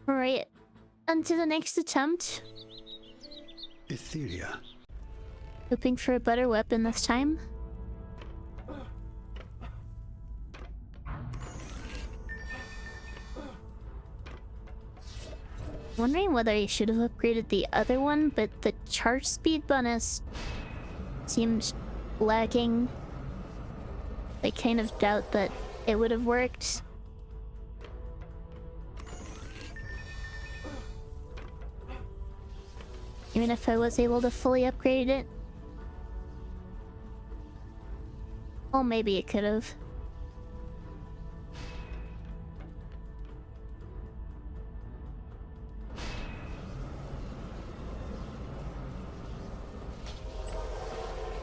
Alright, on to the next attempt. Etheria. Hoping for a better weapon this time. Wondering whether I should have upgraded the other one, but the charge speed bonus seems lacking. I kind of doubt that it would have worked. Even if I was able to fully upgrade it. Well, maybe it could have.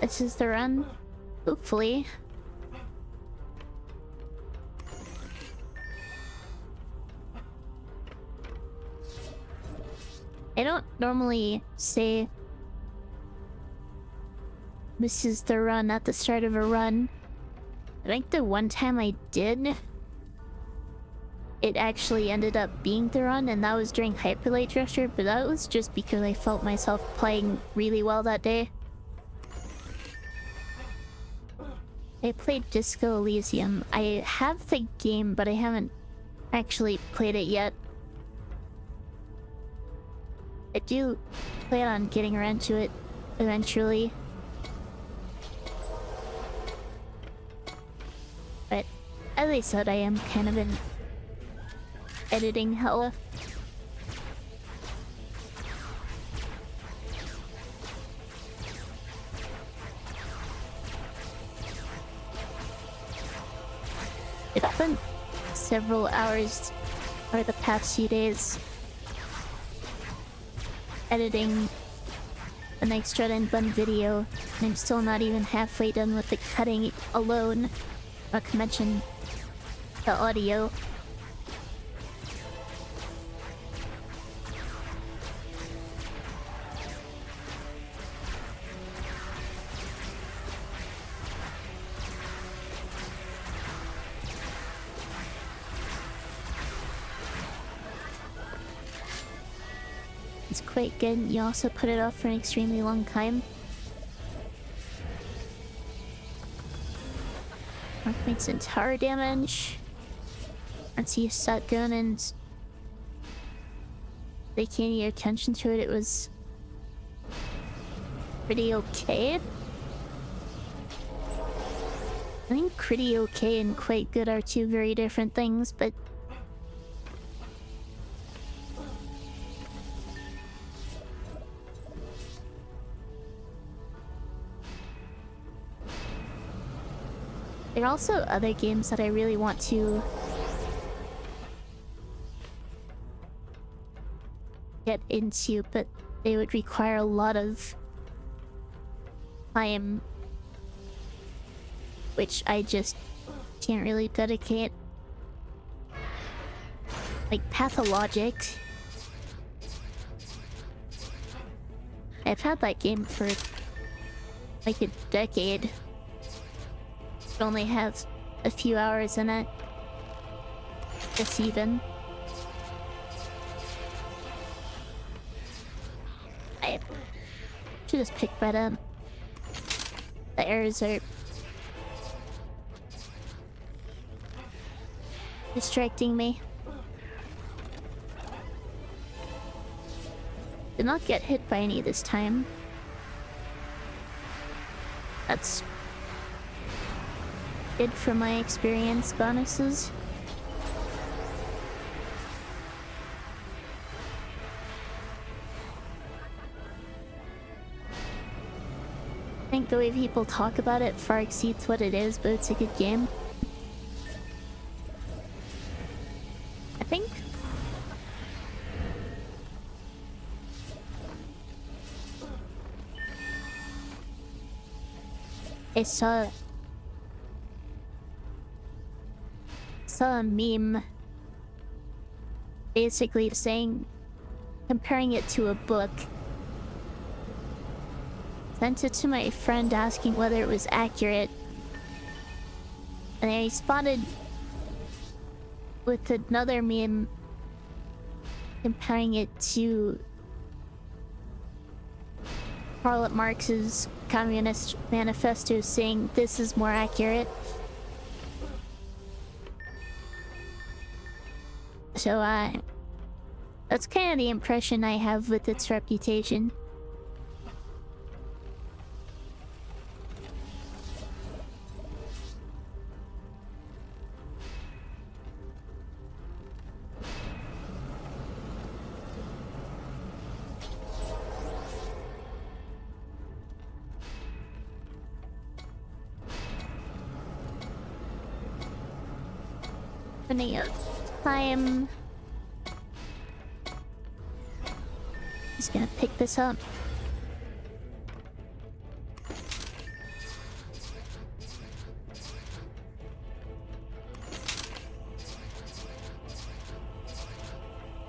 This is the run. Hopefully. I don't normally say this is the run at the start of a run. I think the one time I did, it actually ended up being the run, and that was during Hyperlight Drifter, but that was just because I felt myself playing really well that day. I played Disco Elysium. I have the game, but I haven't actually played it yet. I do plan on getting around to it eventually. But as I said, I am kind of in editing hell. It's been several hours over the past few days editing an extra and bun video, and I'm still not even halfway done with the cutting alone, not to mention the audio. It's quite good. You also put it off for an extremely long time. Mark makes entire damage. Once you start going and taking any attention to it, it was pretty okay. I think pretty okay and quite good are two very different things, but there are also other games that I really want to get into, but they would require a lot of time, which I just can't really dedicate. Like Pathologic. I've had that game for like a decade. It only has a few hours in it. If even. I should just pick that up. The errors are distracting me. Did not get hit by any this time. That's good from my experience bonuses. I think the way people talk about it far exceeds what it is, but it's a good game. I think I saw a meme basically saying, comparing it to a book. Sent it to my friend asking whether it was accurate, and I responded with another meme comparing it to Karl Marx's Communist Manifesto, saying this is more accurate. So, that's kind of the impression I have with its reputation. Running out of time. Just gonna pick this up.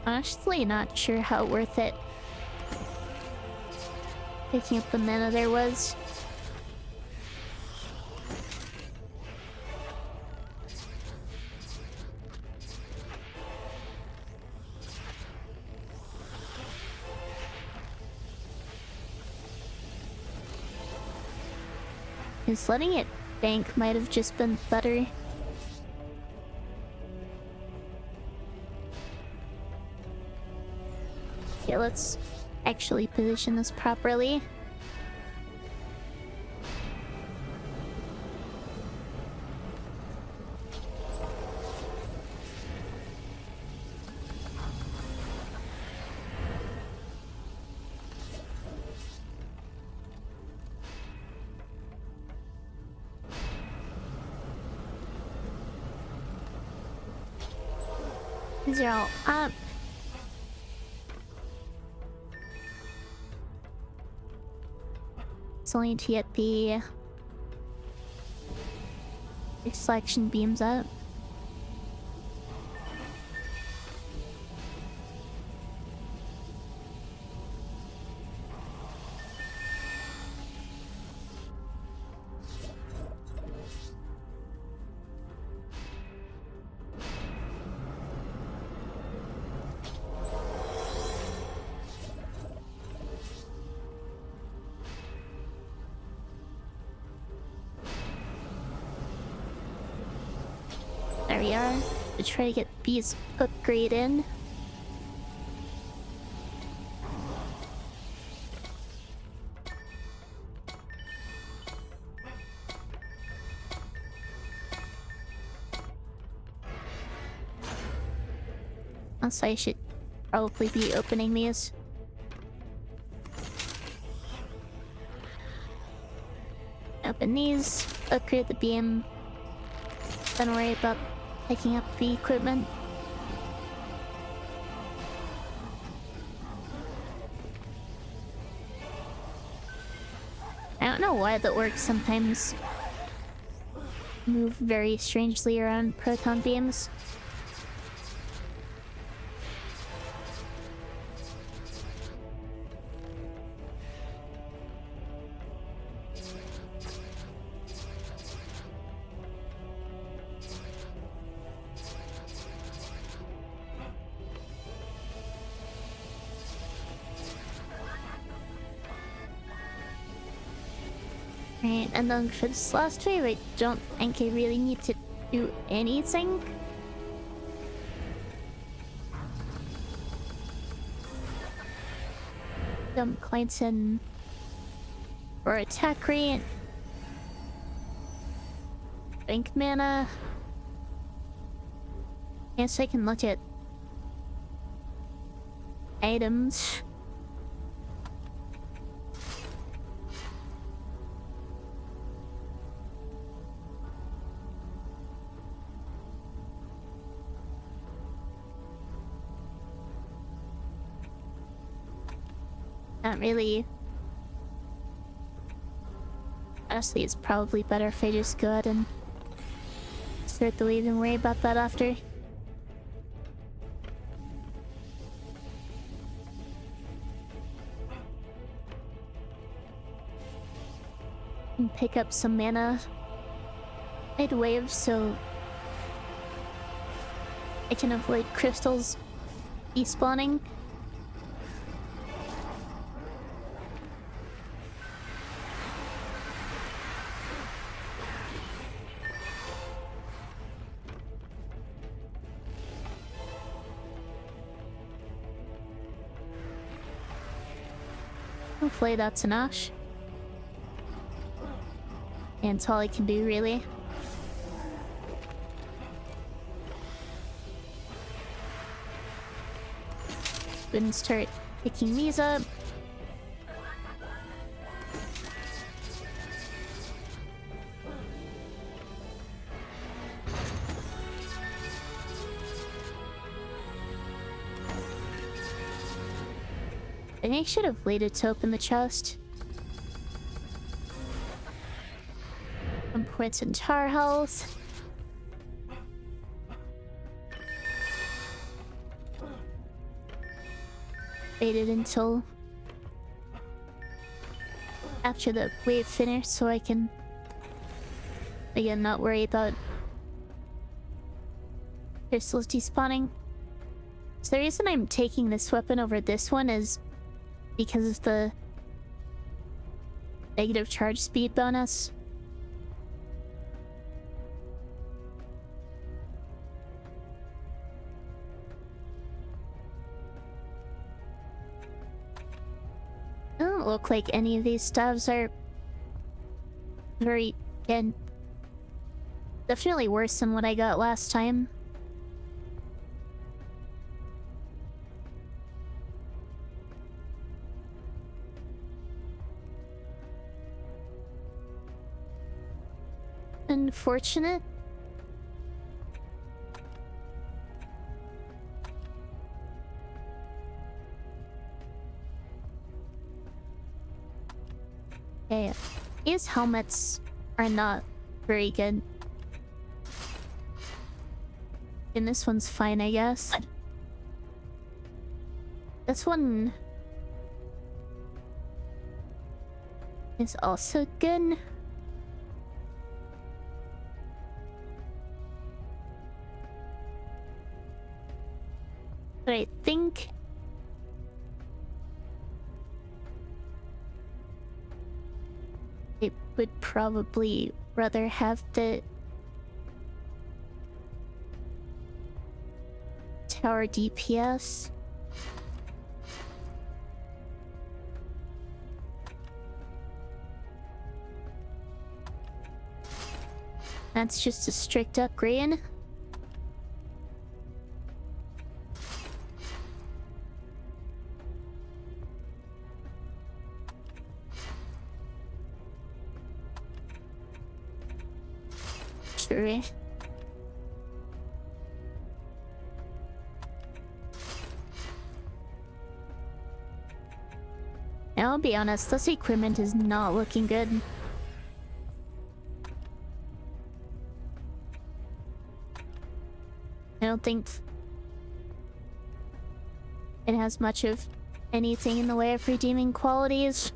Honestly, not sure how worth it picking up the mana there was. Because letting it bank might have just been better. Okay, let's actually position this properly. These are all up. It's only to get the selection beams up. There we are. To try to get these upgrade in. Also, I should probably be opening these. Open these, upgrade the beam. Don't worry about picking up the equipment. I don't know why the orcs sometimes move very strangely around proton beams. Right, and then for this last wave, I don't think I really need to do anything. Dump coins in for attack rate. Bank mana. Guess I can look at items. Not really. Honestly, it's probably better if I just go ahead and start the wave and worry about that after. And pick up some mana mid-wave so I can avoid crystals Despawning. Hopefully that's enough. And it's all I can do, really. Gonna start picking these up. I think I should have waited to open the chest. Some points in tar health. Waited until after the wave finished so I can again not worry about crystals despawning. So the reason I'm taking this weapon over this one is because of the negative charge speed bonus. Doesn't look like any of these stuffs are very, again, definitely worse than what I got last time. Unfortunate. Okay, these helmets are not very good. And this one's fine, I guess. This one is also good. But I think I would probably rather have the tower DPS. That's just a strict upgrade. Sure. I'll be honest, this equipment is not looking good. I don't think it has much of anything in the way of redeeming qualities.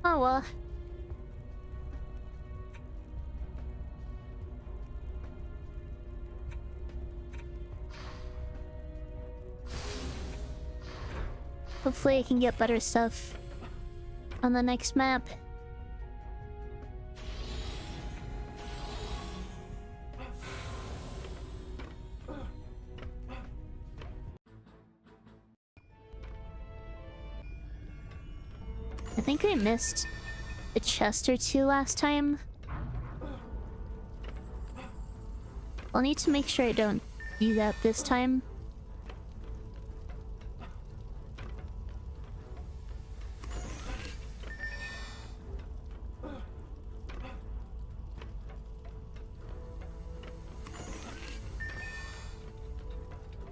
Oh well. Hopefully I can get better stuff on the next map. I think I missed a chest or two last time. I'll need to make sure I don't do that this time.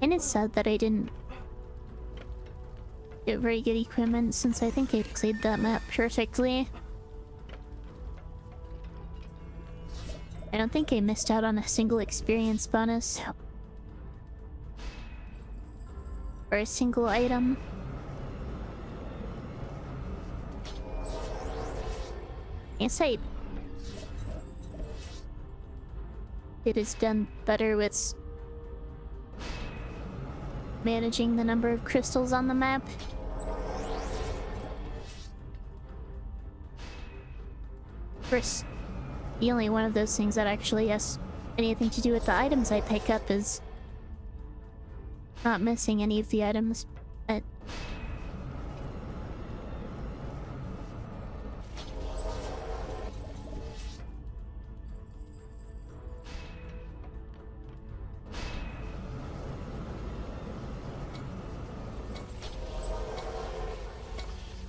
And it's sad that I didn't get very good equipment since I think I played that map perfectly. I don't think I missed out on a single experience bonus. Or a single item. Guess I it is done better with managing the number of crystals on the map. First, the only one of those things that actually has anything to do with the items I pick up is not missing any of the items. But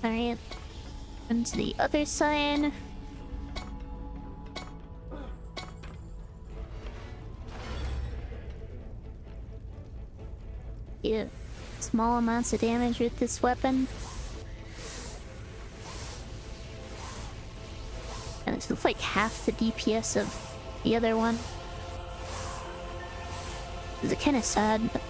alright, and to the other side. Yeah, small amounts of damage with this weapon. And it's like half the DPS of the other one. It's kind of sad, but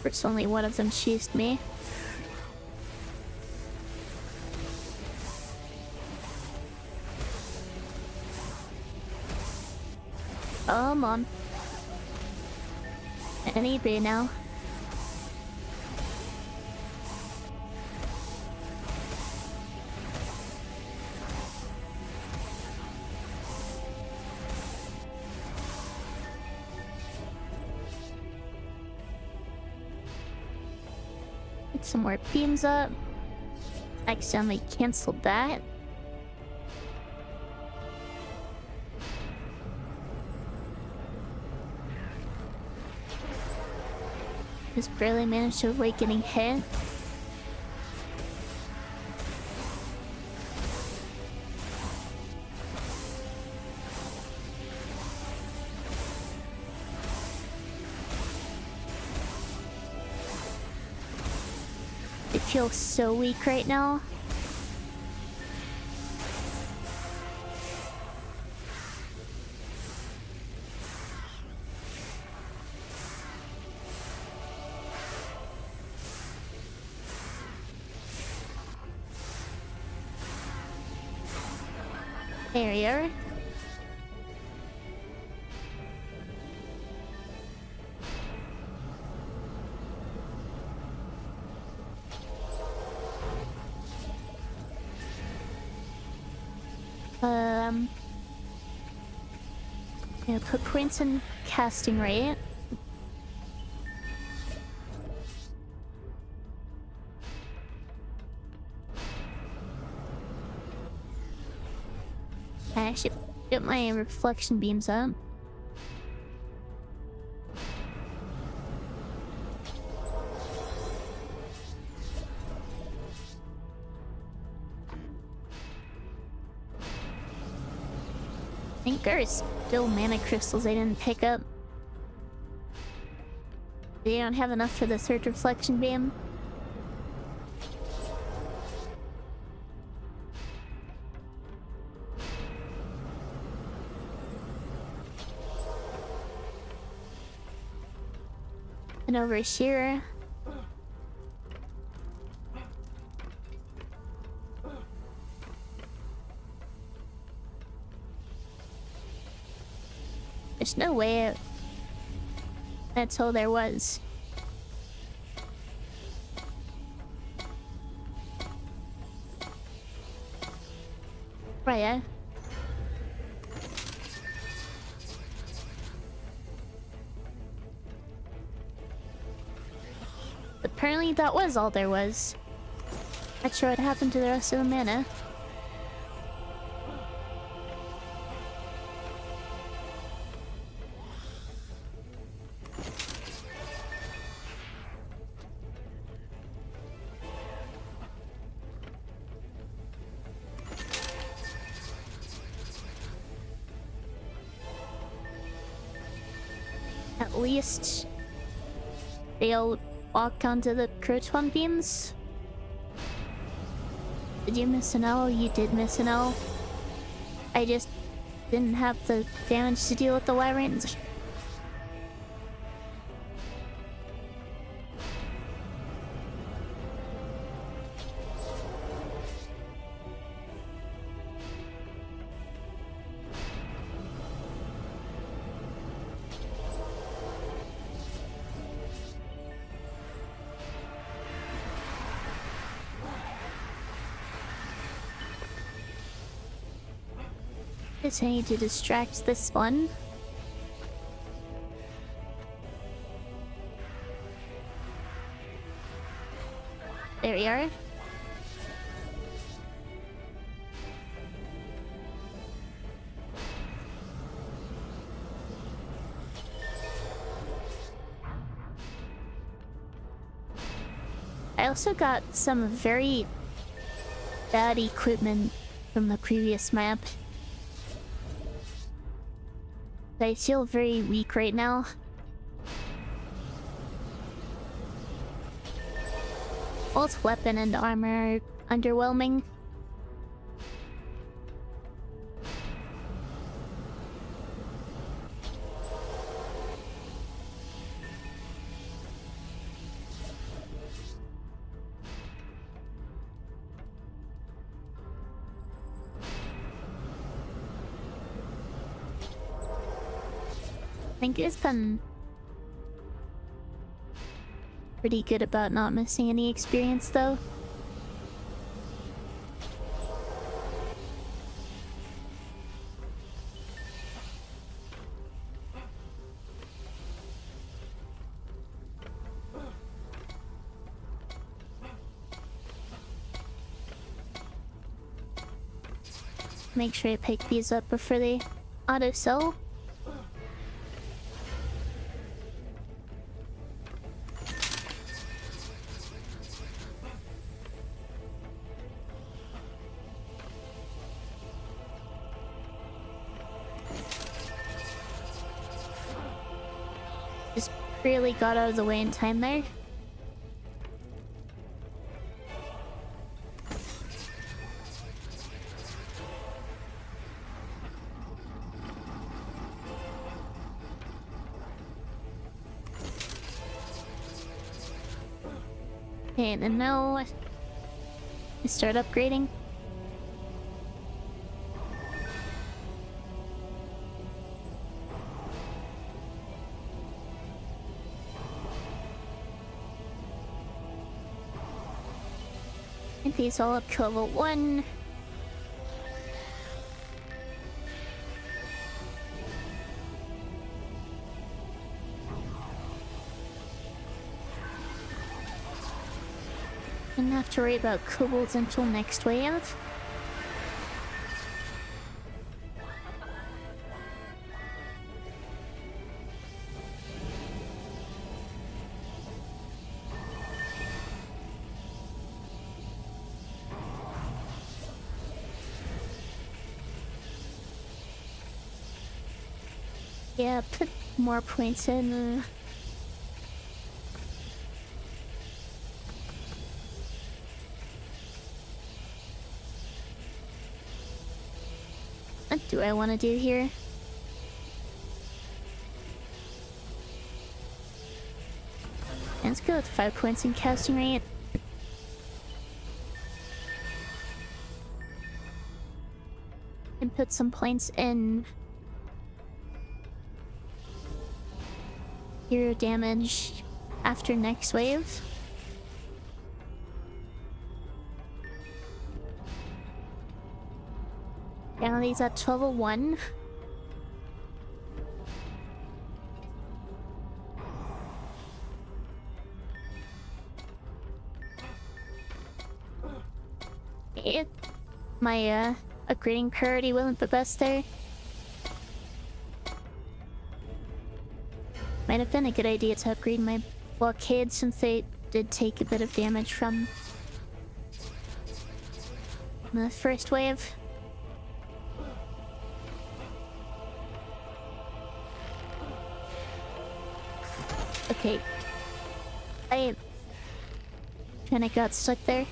first only one of them chased me. Come on. Any day now. Get some more beams up. Accidentally canceled that. Just barely managed to avoid getting hit. I feel so weak right now. There you are. Yeah, put points in casting rate. I should get my reflection beams up. I think there is still mana crystals I didn't pick up. They don't have enough for the third reflection beam. And over here. There's no way that's all there was. Right, yeah. Apparently that was all there was. Not sure what happened to the rest of the mana. At least they'll walk onto the Kirchhoff beams. Did you miss an L? You did miss an L. I just didn't have the damage to deal with the wyverns. I need to distract this one. There we are. I also got some very bad equipment from the previous map. I feel very weak right now. Both weapon and armor are underwhelming. I think it's been pretty good about not missing any experience, though. Make sure I pick these up before they auto-sell. Really got out of the way in time there. Okay, and now I start upgrading. These all up to level 1. Didn't have to worry about kobolds until next wave. Yeah, put more points in. What do I want to do here? Let's go with 5 points in casting rate. And put some points in hero damage after next wave. Now these at level 1. My upgrading priority wasn't the best there. Might have been a good idea to upgrade my blockade since they did take a bit of damage from the first wave. Okay. I kinda got stuck there.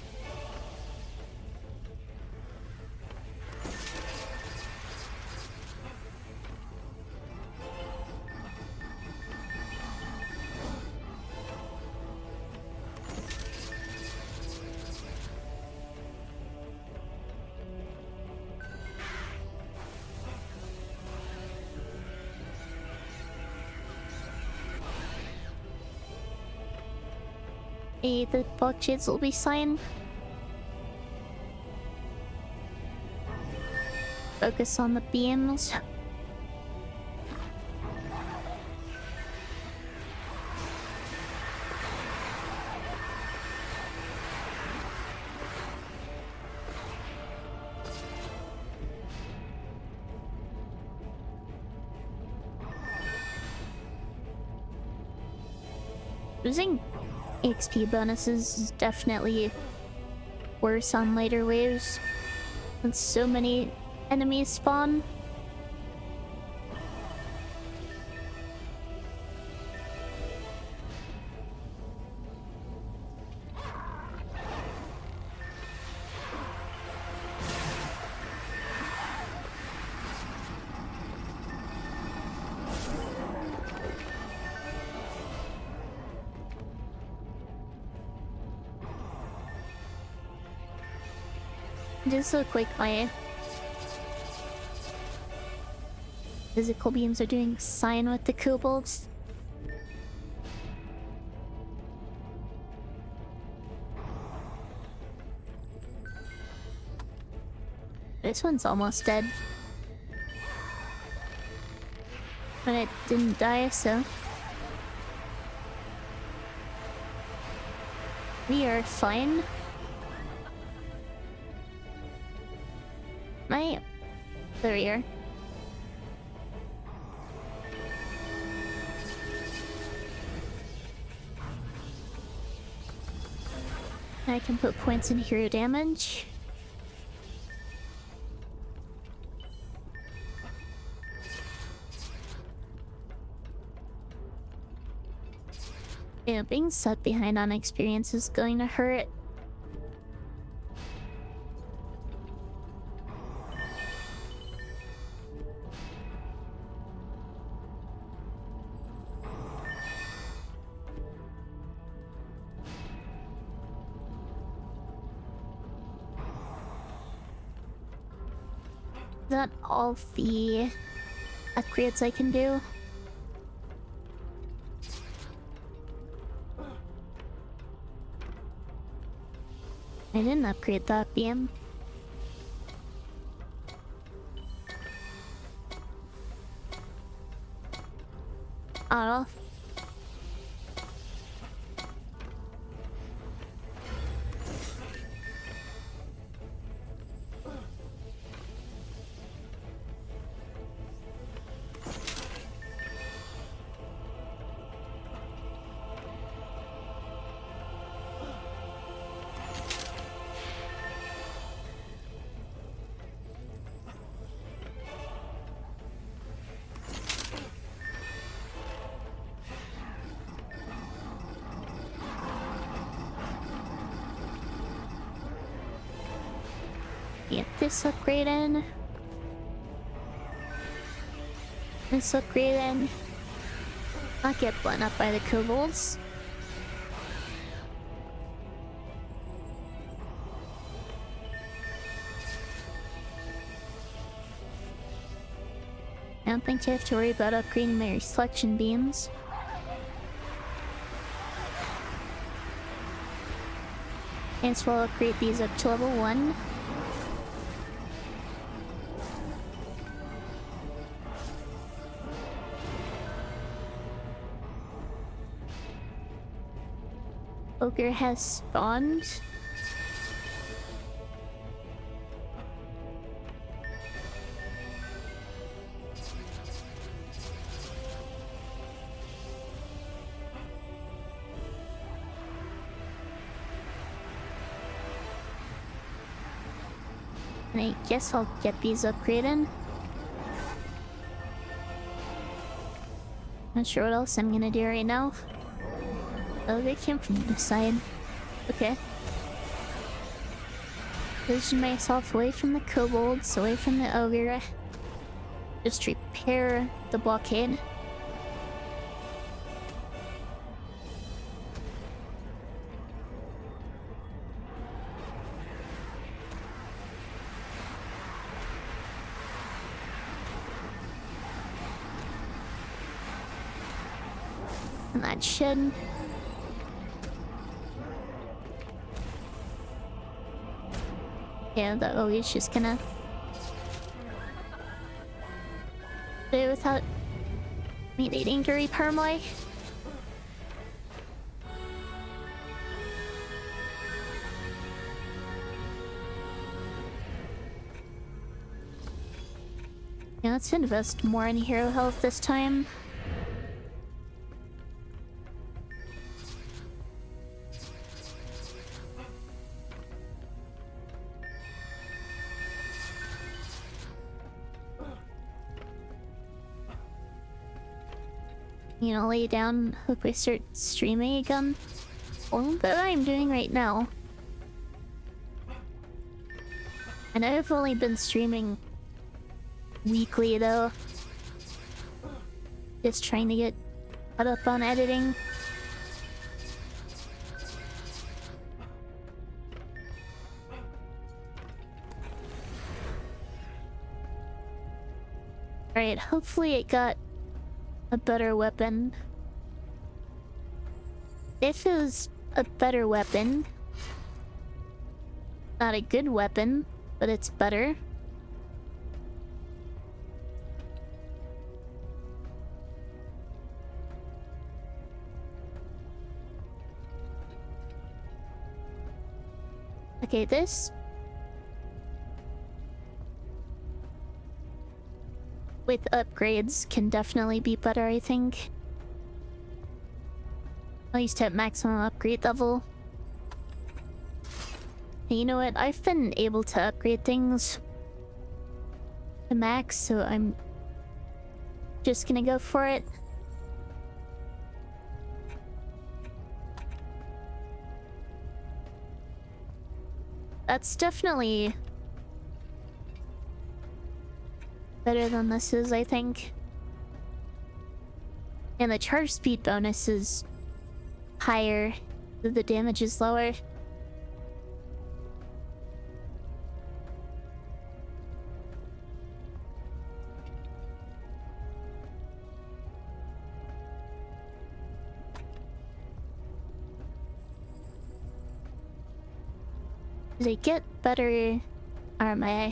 Hey, the block shades will be signed. Focus on the beams. Losing XP bonuses is definitely worse on later waves. When so many enemies spawn. Just look like my physical beams are doing sign with the kobolds. This one's almost dead. But it didn't die, so we are fine. There we are. I can put points in hero damage. Yeah, being set behind on experience is going to hurt. Is that all the upgrades I can do? I didn't upgrade that beam. Auto. Get this upgrade in. This upgrade in. Not get blown up by the kobolds. I don't think you have to worry about upgrading my reflection beams. And so I'll upgrade these up to level 1. Ogre has spawned. And I guess I'll get these upgraded. Not sure what else I'm gonna do right now. Oh, they came from the side. Okay. Position myself away from the kobolds, away from the ogre. Just repair the blockade. And that should... Yeah, the ogre's just gonna... do without me needing to repair my... Yeah, let's invest more in hero health this time. You know, lay down, hope we start streaming again. Well, that I'm doing right now. And I've only been streaming weekly though. Just trying to get caught up on editing. Alright, hopefully it got a better weapon. If it was a better weapon, not a good weapon, but it's better. Okay, this with upgrades can definitely be better, I think. At least at maximum upgrade level. And you know what? I've been able to upgrade things to max, so I'm just gonna go for it. That's definitely better than this is, I think. And the charge speed bonus is higher, the damage is lower. They get better armor.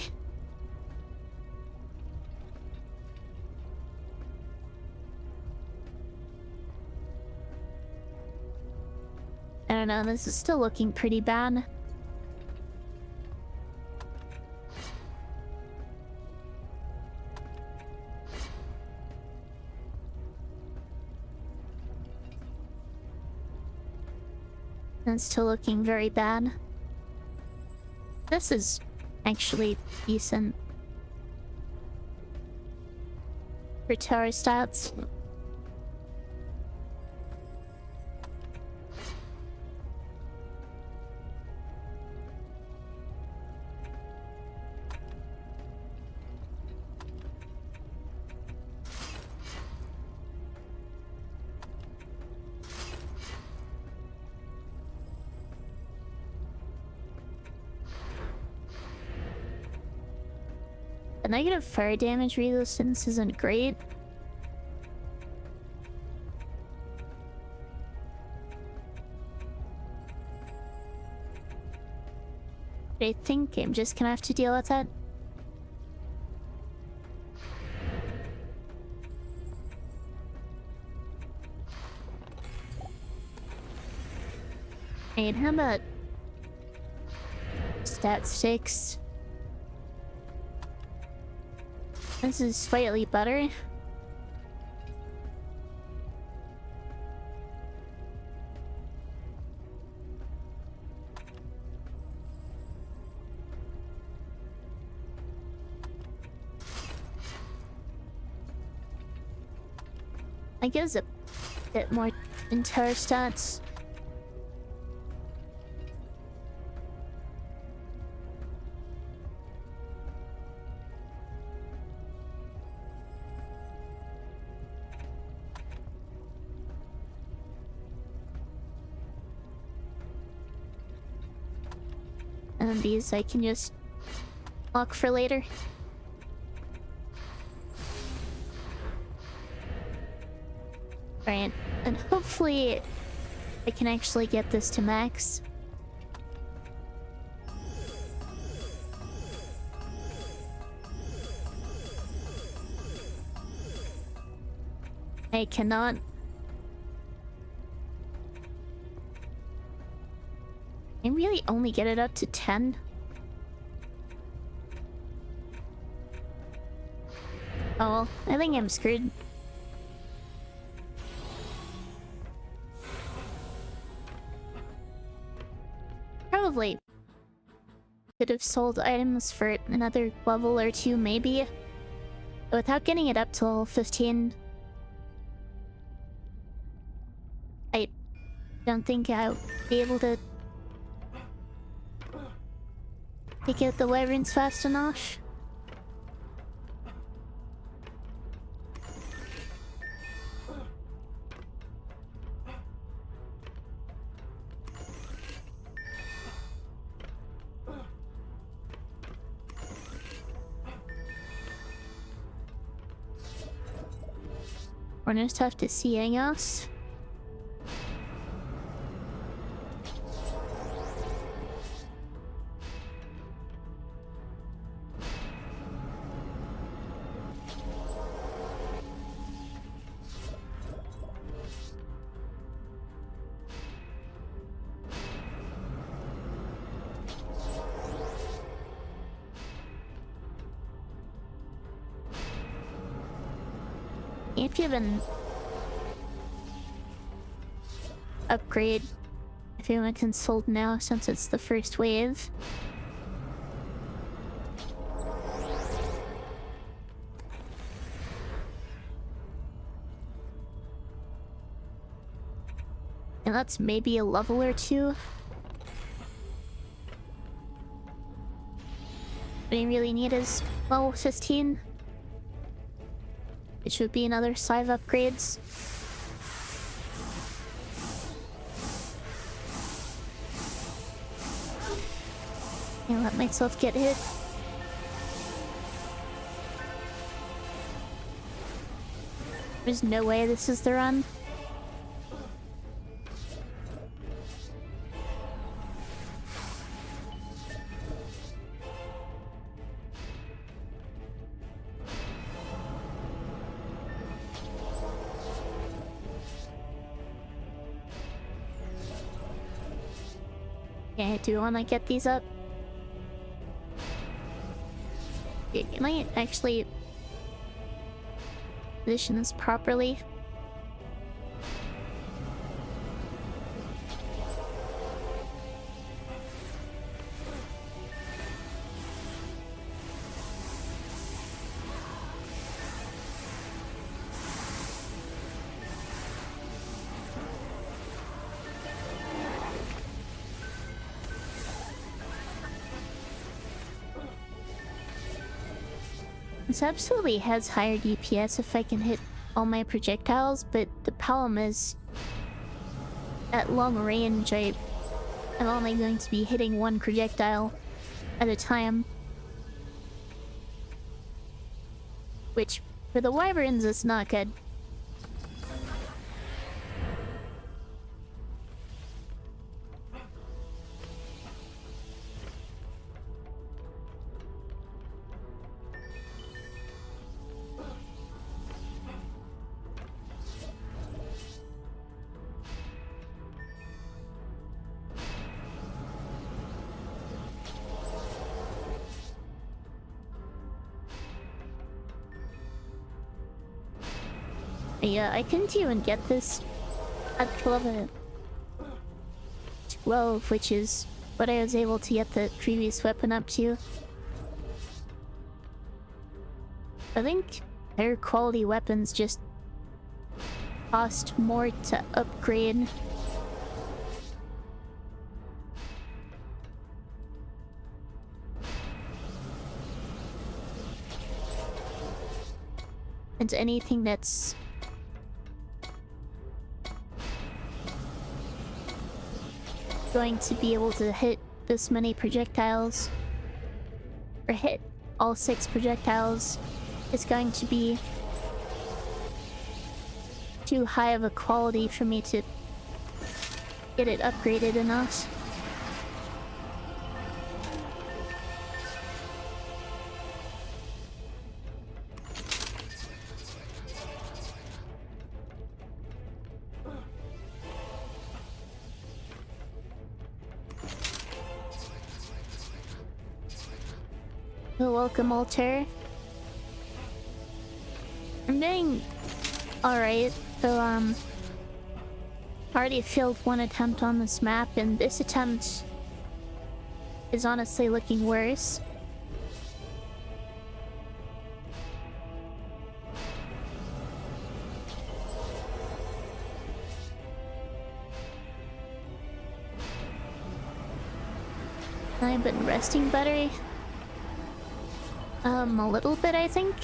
I don't know, this is still looking pretty bad. It's still looking very bad. This is actually decent for tower stats. The negative fire damage resistance isn't great. But I think I'm just gonna have to deal with that. And how about stat sticks? This is slightly better. I guess a bit more in tower stats. of these I can just lock for later. Alright, and hopefully I can actually get this to max. I cannot. I really only get it up to 10. Oh well, I think I'm screwed. Probably could have sold items for another level or two, maybe. But without getting it up to level 15, I don't think I'll be able to take out the wyverns fast enough. We're just have to see us. Can't even upgrade if anyone can sold now since it's the first wave. And that's maybe a level or two. What I really need is level 15. It should be another 5 upgrades. Can't let myself get hit. There's no way this is the run. Okay, do you want to get these up? Okay, can I actually position this properly? This absolutely has higher DPS if I can hit all my projectiles, but the problem is at long range I'm only going to be hitting one projectile at a time. Which, for the wyverns, is not good. Yeah, I couldn't even get this at level 12, which is what I was able to get the previous weapon up to. I think higher quality weapons just cost more to upgrade. And anything that's going to be able to hit this many projectiles, or hit all 6 projectiles, is going to be too high of a quality for me to get it upgraded enough. Welcome, Alter. I'm doing alright, though, already failed one attempt on this map, and this attempt is honestly looking worse. I've been resting better. A little bit, I think.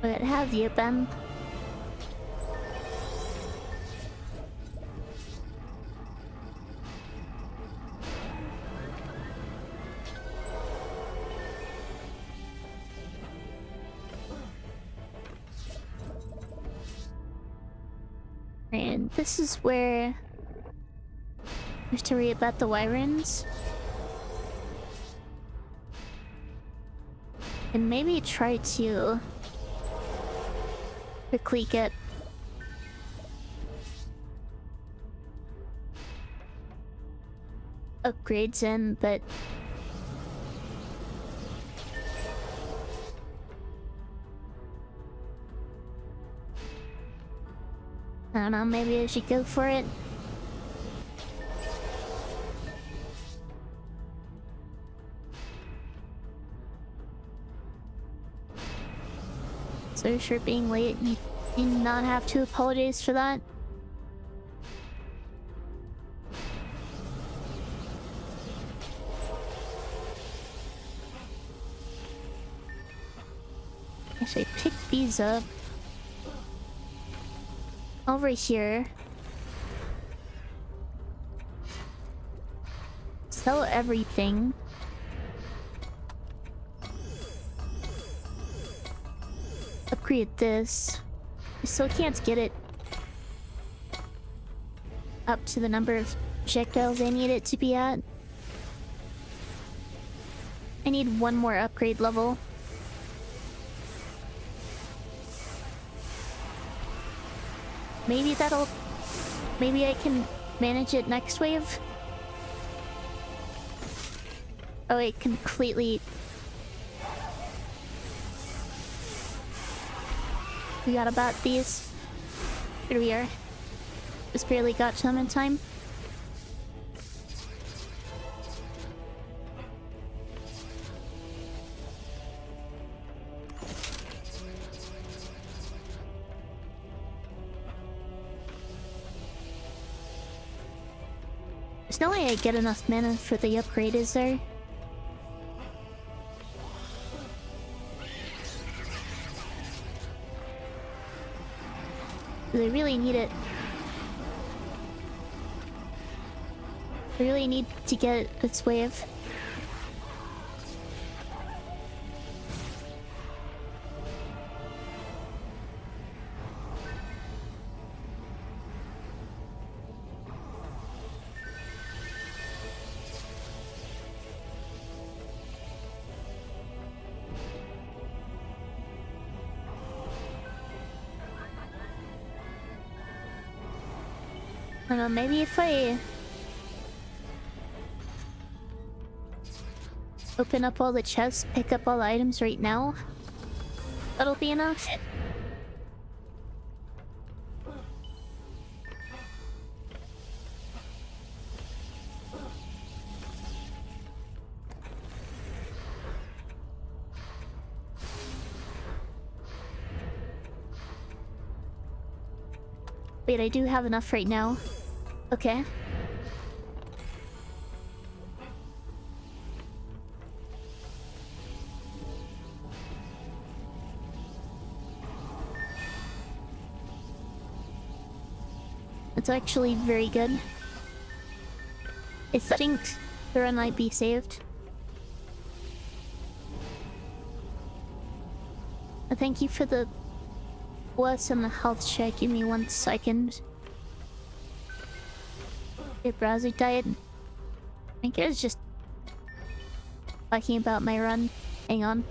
But have you been? And this is where we have to worry about the wyverns. And maybe try to quickly get upgrades in, but I don't know, maybe I should go for it. So for being late, you do not have to apologize for that. Actually, pick these up. Over here. Sell everything. Upgrade this. I still can't get it up to the number of projectiles I need it to be at. I need one more upgrade level. Maybe that'll... Maybe I can manage it next wave? Oh, I completely... forgot about these. Here we are. Just barely got to them in time. There's no way I get enough mana for the upgrade, is there? I really need it. I really need to get this wave. I don't know, maybe if I open up all the chests, pick up all the items right now, that'll be enough. Wait, I do have enough right now. Okay. It's actually very good. I think the run might be saved. Thank you for the bless and the health check. Give me 1 second. Okay, browser died. I think I was just talking about my run. Hang on.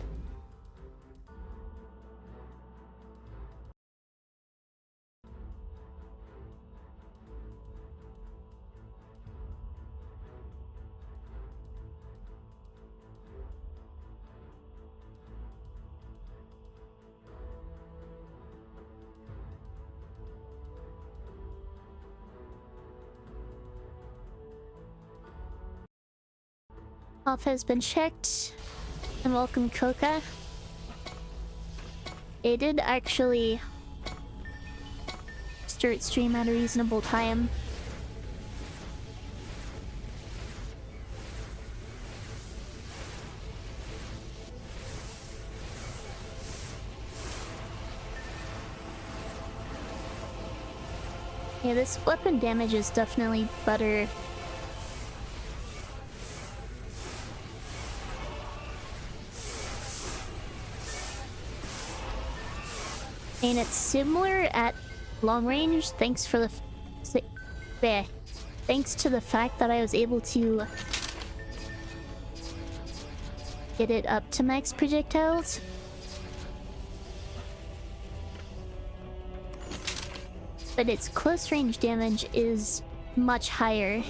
Health has been checked. And welcome, Coca. I did actually start stream at a reasonable time. Yeah, this weapon damage is definitely better. And it's similar at long range, thanks to the fact that I was able to get it up to max projectiles. But its close range damage is much higher.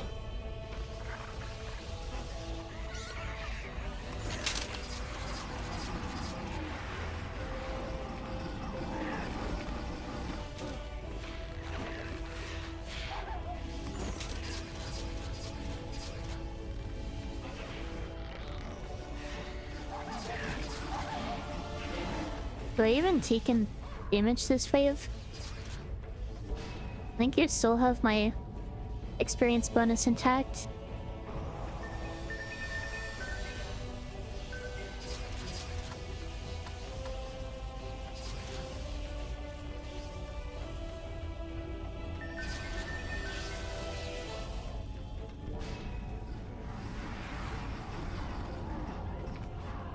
Do I even taken damage this wave? I think you still have my experience bonus intact.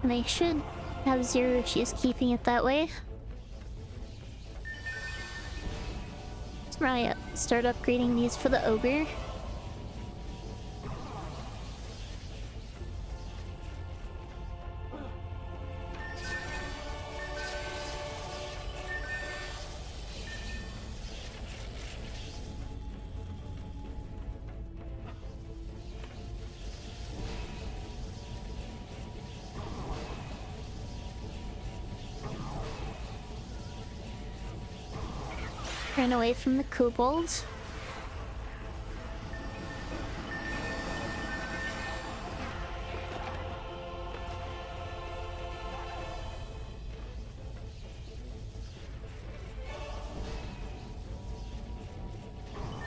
And I should have zero issues keeping it that way. Let's probably start upgrading these for the ogre. Turn away from the kobolds.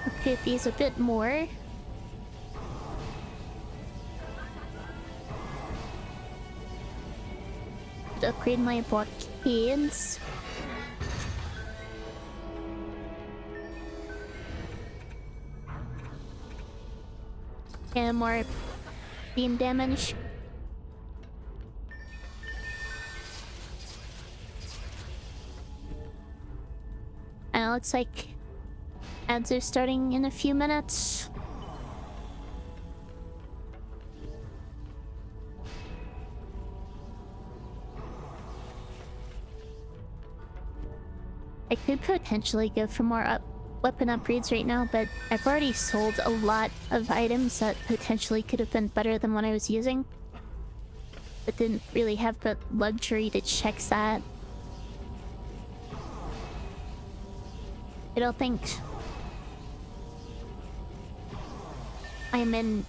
Upgrade these a bit more. Upgrade my blockades. And more beam damage. And it looks like ads are starting in a few minutes. I could potentially go for more weapon upgrades right now, but I've already sold a lot of items that potentially could have been better than what I was using. But didn't really have the luxury to check that. I don't think I'm in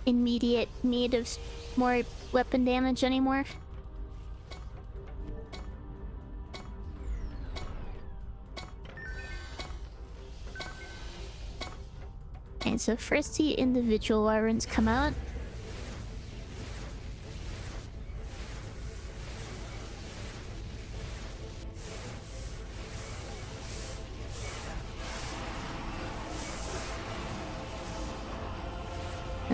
immediate need of more weapon damage anymore. And so first the individual wyverns come out.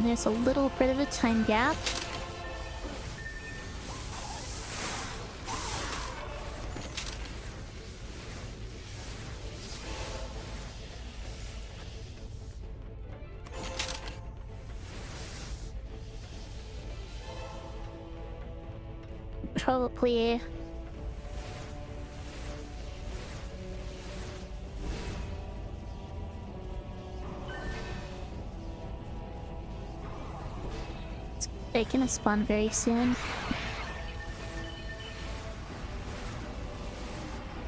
And there's a little bit of a time gap. Probably... They're gonna spawn very soon.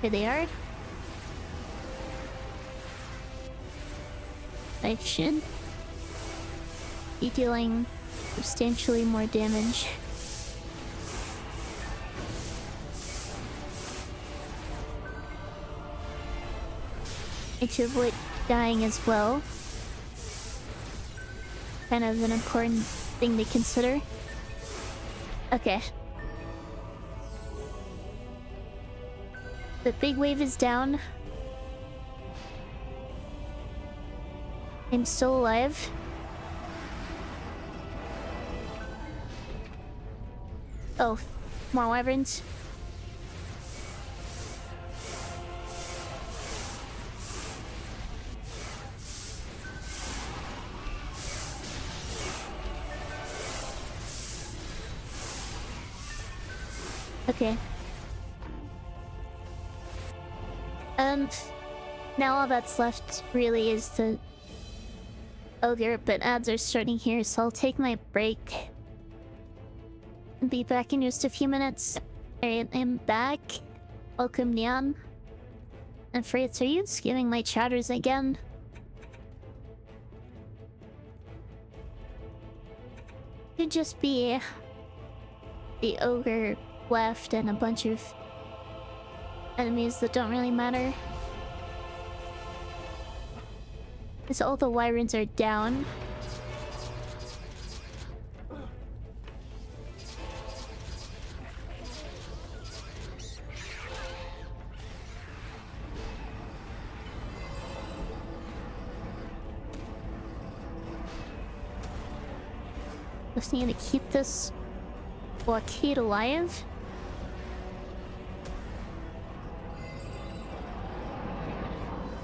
Here they are. I should be dealing substantially more damage. I should avoid dying as well. Kind of an important thing to consider. Okay. The big wave is down. I'm still alive. Oh, more wyverns. Okay. Now all that's left really is the ogre, but ads are starting here, so I'll take my break. Be back in just a few minutes. Alright, I'm back. Welcome, Neon. And Fritz, are you skimming my chatters again? Could just be the ogre left and a bunch of enemies that don't really matter. Because all the wyverns are down. Just need to keep this blockade alive.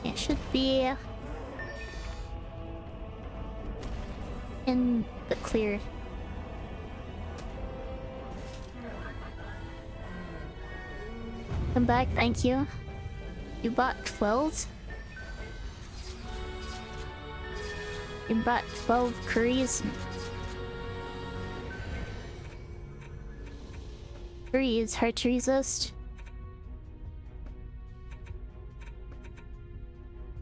It should be in the clear. Come back, thank you. You bought 12? You bought 12 curries? Curry is hard to resist.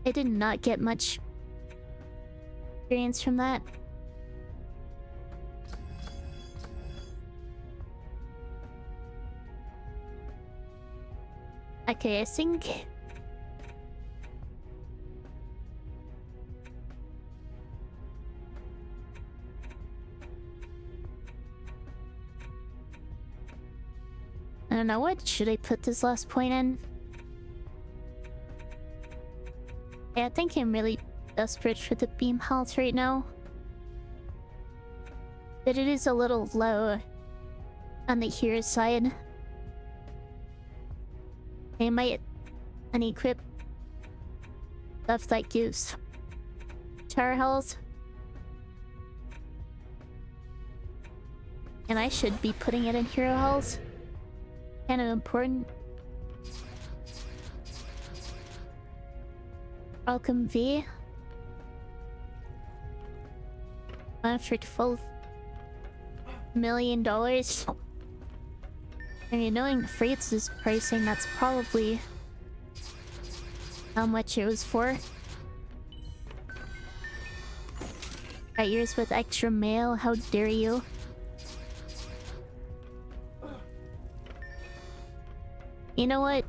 I did not get much experience from that. Okay, I think... I don't know, what should I put this last point in? Yeah, I think I'm really desperate for the beam health right now. But it is a little low on the hero side. I might unequip stuff that gives char health. And I should be putting it in hero health. Kind of important. Welcome V. For $12 million. I mean, knowing Fritz's pricing, that's probably how much it was for. Got yours with extra mail, how dare you? You know what?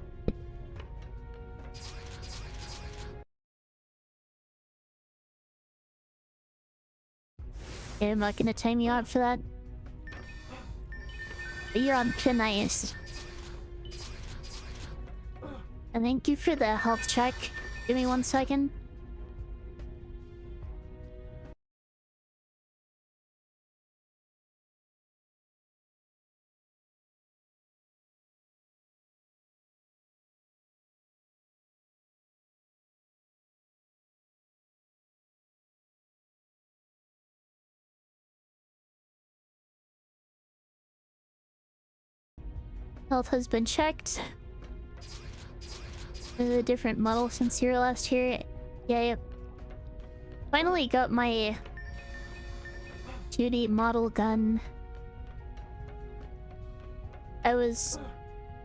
Yeah, I'm not gonna time you out for that. But you're on thin ice. And thank you for the health check. Give me 1 second. Health has been checked. A different model since you were last here. Yeah, finally got my 2D model gun. I was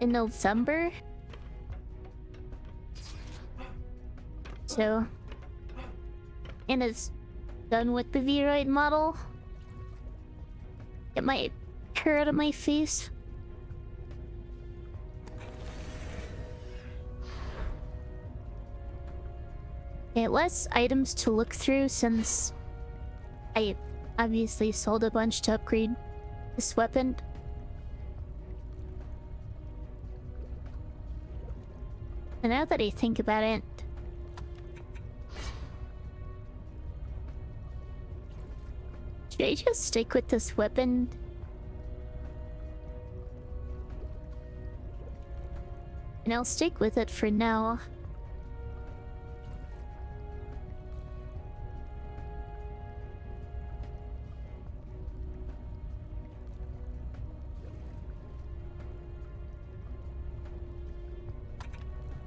in November. So, and it's done with the V-Ride model. Get my hair out of my face. Okay, less items to look through since I obviously sold a bunch to upgrade this weapon. And now that I think about it, should I just stick with this weapon? And I'll stick with it for now.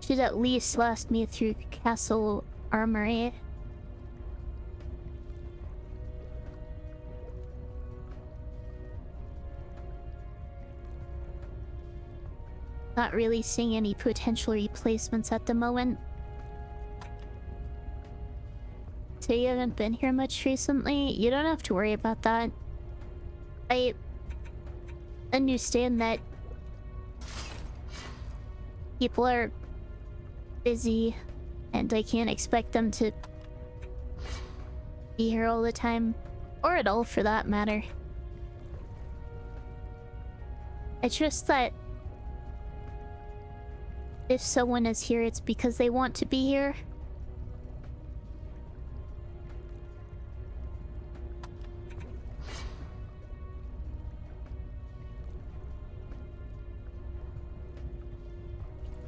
Should at least last me through Castle Armory. Not really seeing any potential replacements at the moment. So you haven't been here much recently? You don't have to worry about that. I understand that people are busy and I can't expect them to be here all the time, or at all for that matter. I trust that if someone is here, it's because they want to be here.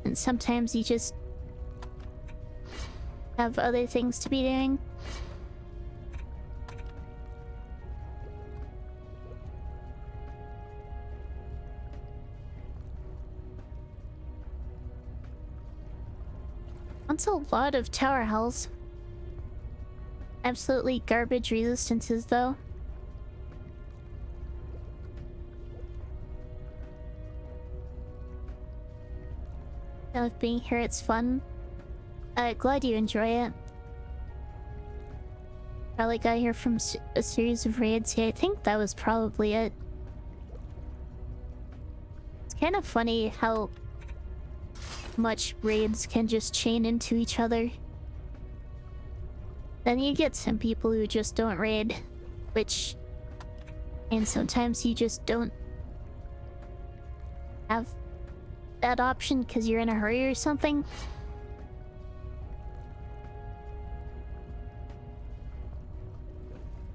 And sometimes you just have other things to be doing. That's a lot of tower hells. Absolutely garbage resistances, though. I love being here, it's fun. Glad you enjoy it. Probably got here from a series of raids. Yeah, I think that was probably it. It's kind of funny how much raids can just chain into each other. Then you get some people who just don't raid, which... and sometimes you just don't have that option because you're in a hurry or something.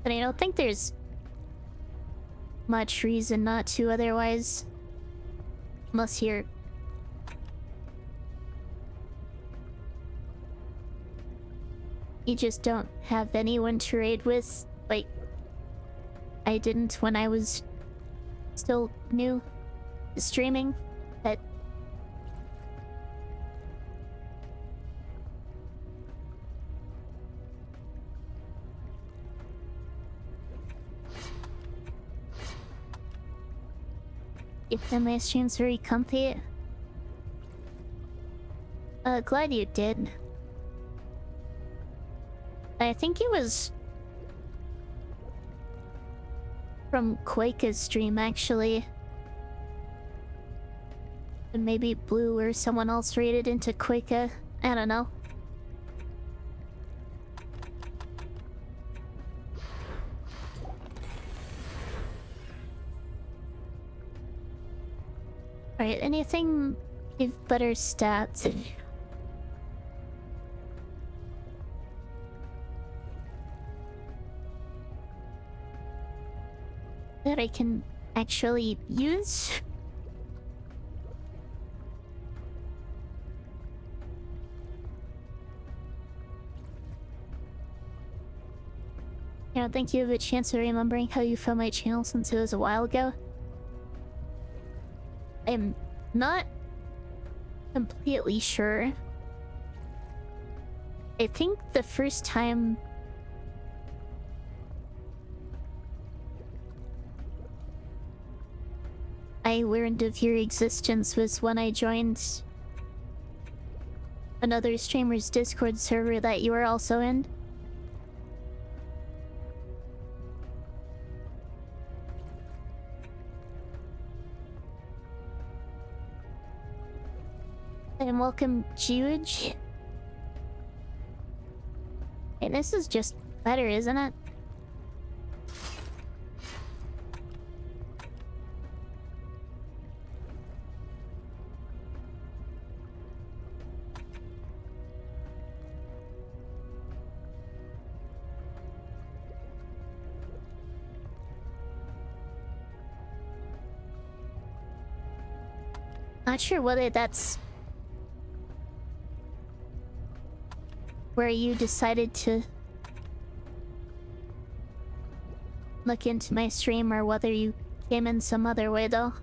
But I don't think there's much reason not to otherwise. Unless you're... you just don't have anyone to raid with, like I didn't when I was still new to streaming. But if my stream's very comfy. Glad you did. I think it was from Quake's stream, actually. And maybe Blue or someone else raided into Quake. I don't know. Alright, anything give better stats? That I can actually use? I don't think you have a chance of remembering how you found my channel since it was a while ago. I'm Not completely sure. I think the first time I learned of your existence was when I joined another streamer's Discord server that you were also in. And welcome, Juge. And this is just better, isn't it? Not sure whether that's where you decided to look into my stream or whether you came in some other way though.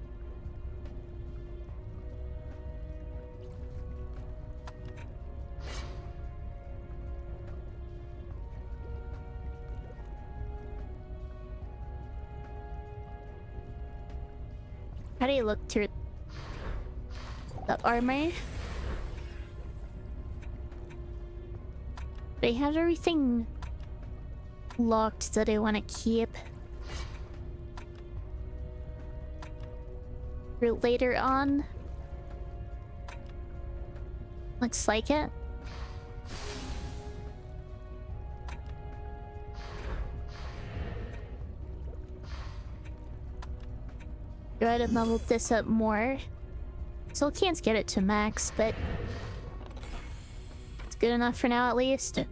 How do you look through the armor? I have everything locked that I want to keep for later on. Looks like it. Try to level this up more. Still can't get it to max, but it's good enough for now at least.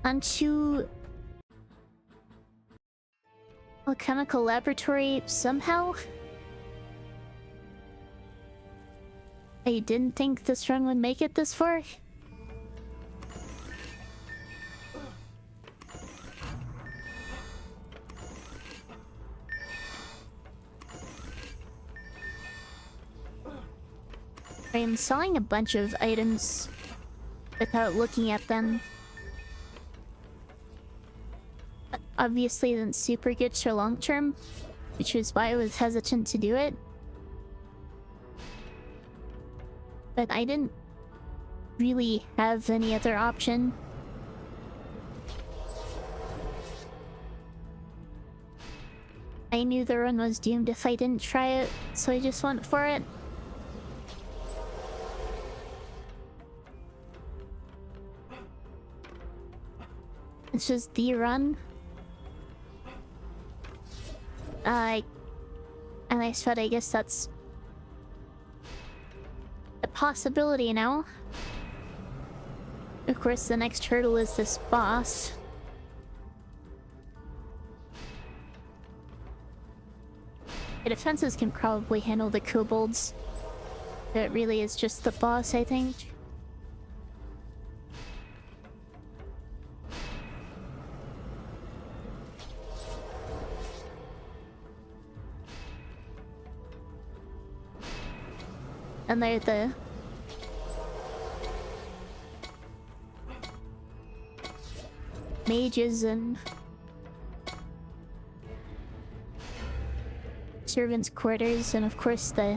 Onto alchemical laboratory somehow. I didn't think this run would make it this far. I am selling a bunch of items without looking at them. Obviously isn't super good for long term, which is why I was hesitant to do it. But I didn't really have any other option. I knew the run was doomed if I didn't try it, so I just went for it. It's just the run. And I said I guess that's a possibility now. Of course, the next hurdle is this boss. The defenses can probably handle the kobolds. But it really is just the boss, I think. And they're the mages and servants' quarters, and of course the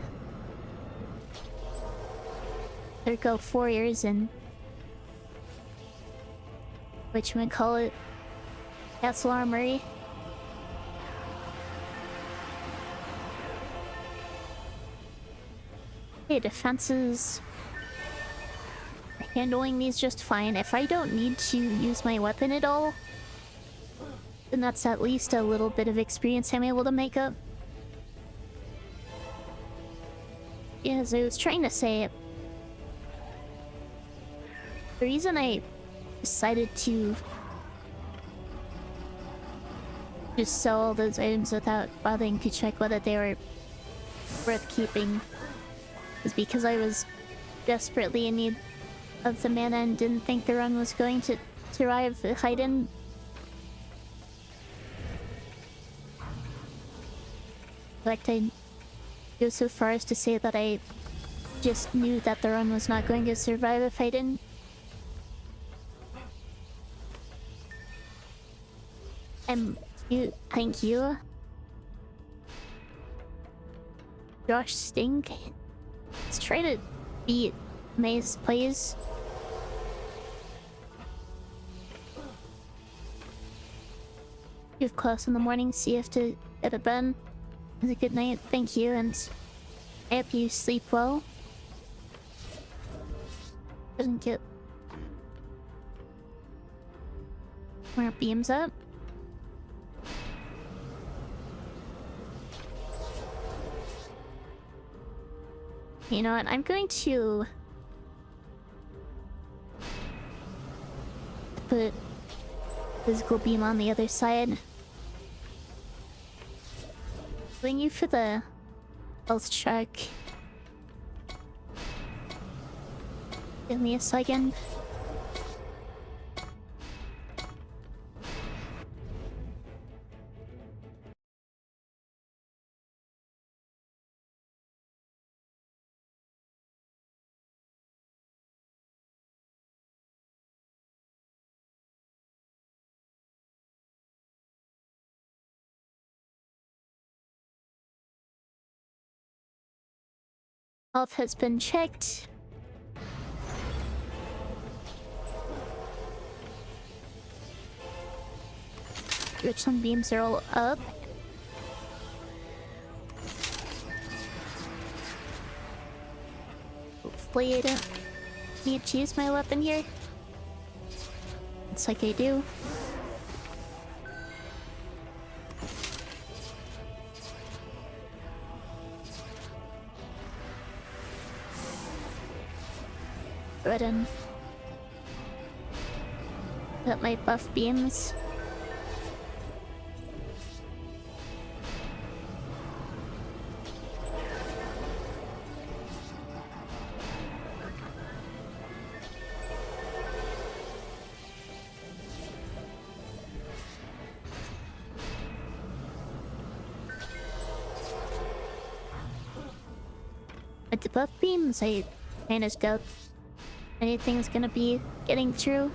Circle Warriors and whatchamacallit, Castle Armory. Okay, defenses are handling these just fine. If I don't need to use my weapon at all, then that's at least a little bit of experience I'm able to make up. Yeah, as I was trying to say, the reason I decided to just sell all those items without bothering to check whether they were worth keeping is because I was desperately in need of the mana and didn't think the run was going to survive if I didn't. fact, I'd go so far as to say that I just knew that the run was not going to survive if I didn't. Thank you. Josh Stink. Let's try to beat Maze, please. You have class in the morning, so you have to go to bed. Have a good night, thank you, and I hope you sleep well. Doesn't get more beams up. You know what? I'm going to put physical beam on the other side. Thank you for the health check. Give me a second. Health has been checked. Richland beams are all up. Hopefully I don't need to use my weapon here. It's like I do. Redden. Got my buff beams. With the buff beams, I kind of doubt anything's gonna be getting through.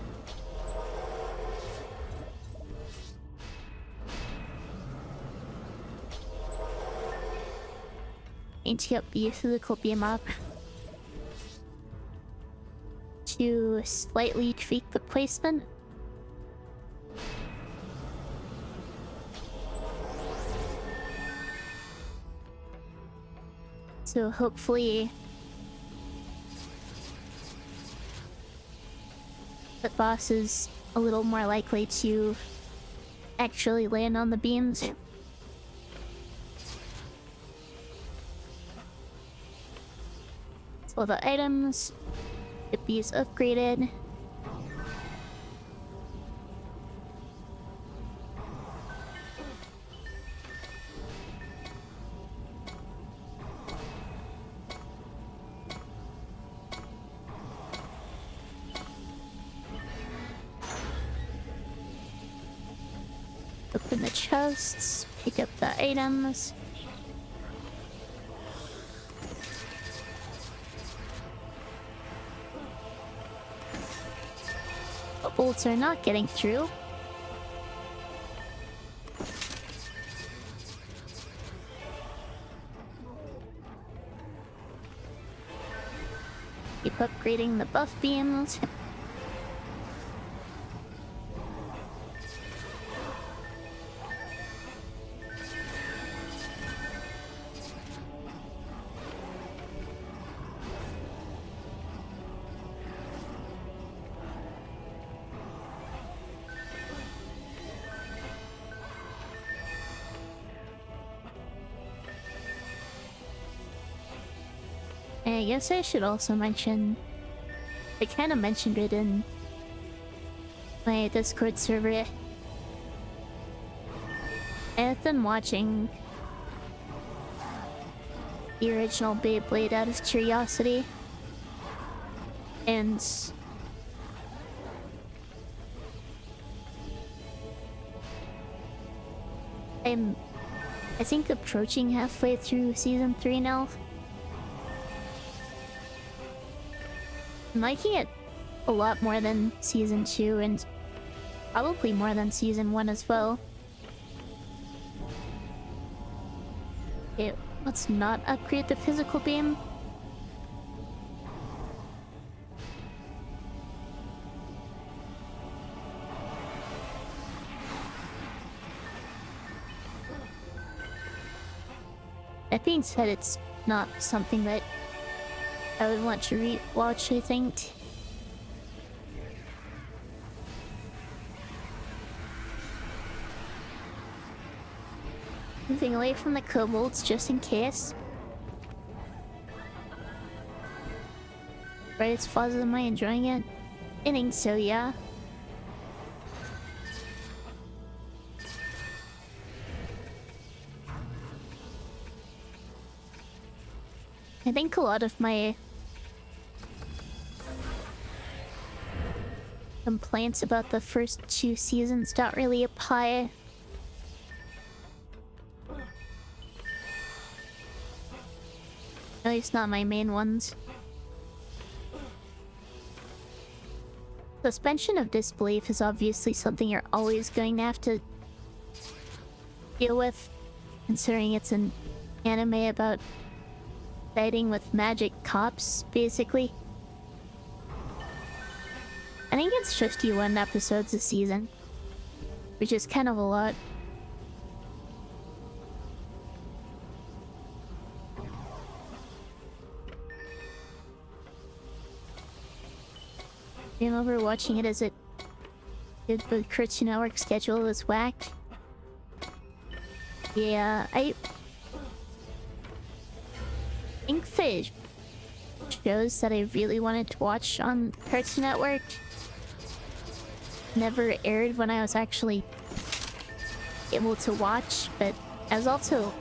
Need to get the physical beam up to slightly tweak the placement. So hopefully the boss is a little more likely to actually land on the beams. So the items, the bees upgraded. Open the chests, pick up the items. The bolts are not getting through. Keep upgrading the buff beams. I guess I should also mention, I kind of mentioned it in my Discord server. I've been watching the original Beyblade out of curiosity, and I'm I think approaching halfway through season 3 now. I'm liking it a lot more than season 2 and probably more than season 1 as well. Okay, let's not upgrade the physical beam. That being said, it's not something that I would want to re-watch, I think. Moving away from the kobolds just in case. Brightest flaws, am I enjoying it? I think so, yeah. I think a lot of my complaints about the first 2 seasons don't really apply. At least not my main ones. Suspension of disbelief is obviously something you're always going to have to deal with, considering it's an anime about fighting with magic cops, basically. I think it's 51 episodes a season, which is kind of a lot. Game over watching it as it did, but Cartoon Network schedule was whack. Yeah, I think the shows that I really wanted to watch on Cartoon Network never aired when I was actually able to watch, but as also,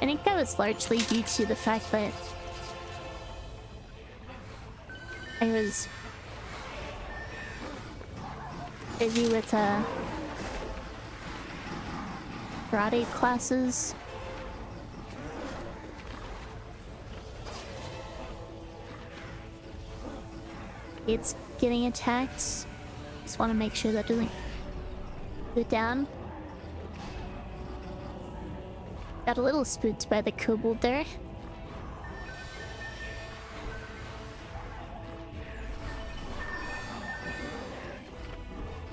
I think that was largely due to the fact that I was busy with karate classes. It's getting attacked. Just want to make sure that doesn't go down. Got a little spooked by the kobold there.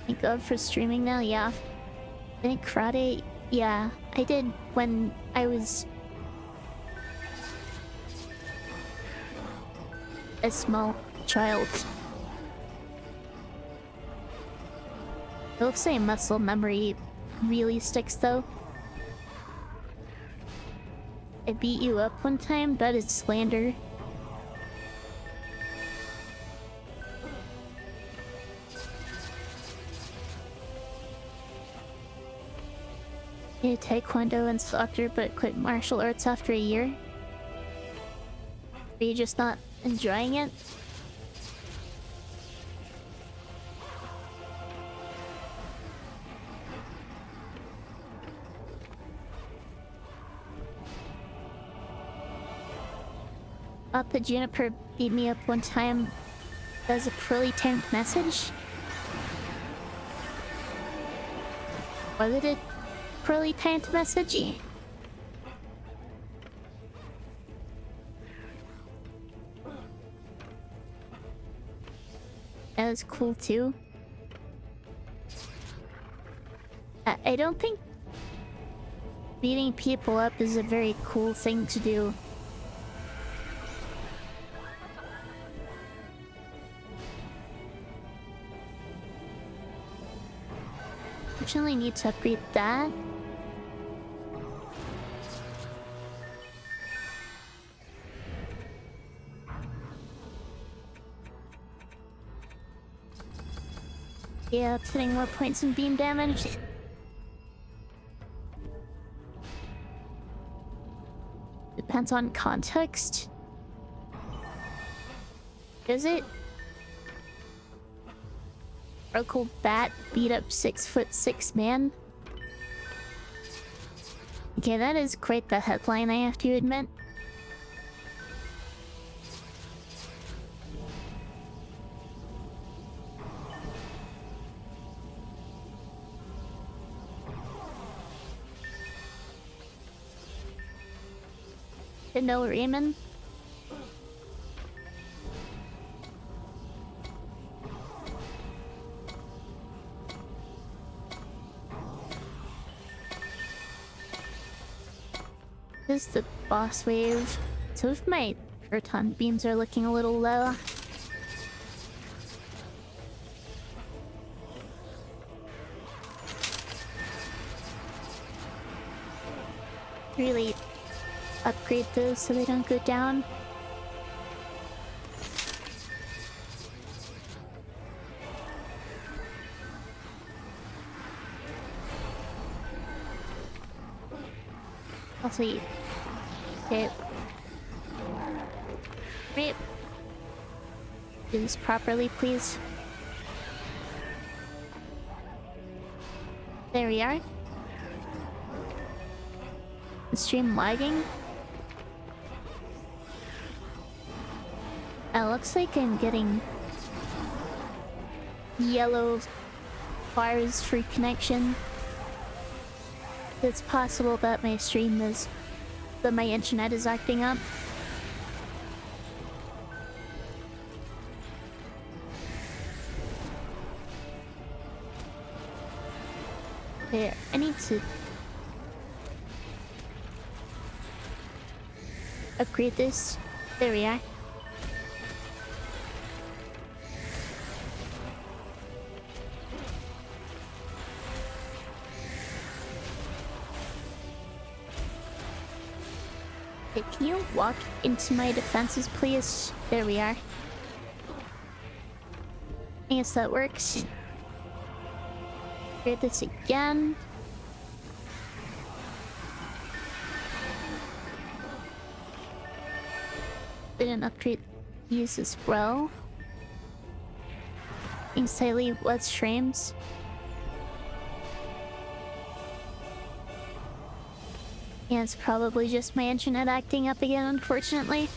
Thank God for streaming now, yeah. I think karate, yeah, I did when I was a small child. I will say muscle memory really sticks though. I beat you up one time, that is slander. Yeah, taekwondo and soccer, but quit martial arts after a year. Are you just not enjoying it? The Juniper beat me up one time. That was a poorly timed message. Was it a poorly timed message? That was cool too. I don't think beating people up is a very cool thing to do. Fortunately, need to upgrade that. Yeah, it's hitting more points in beam damage. Depends on context. Is it? Local bat beat up 6'6" man. Okay, that is quite the headline, I have to admit. No, Raymond. This is the boss wave. So if my proton beams are looking a little low. Really upgrade those so they don't go down. Also, okay. Wait. Do this properly, please. There we are. The stream lagging. It looks like I'm getting yellow bars for connection. It's possible that my stream is... that my internet is acting up. Okay, I need to... upgrade this. There we are. Okay, can you walk into my defenses, please? There we are. I guess that works. Upgrade this again. Didn't upgrade these as well. Slightly less frames. Yeah, it's probably just my internet acting up again, unfortunately.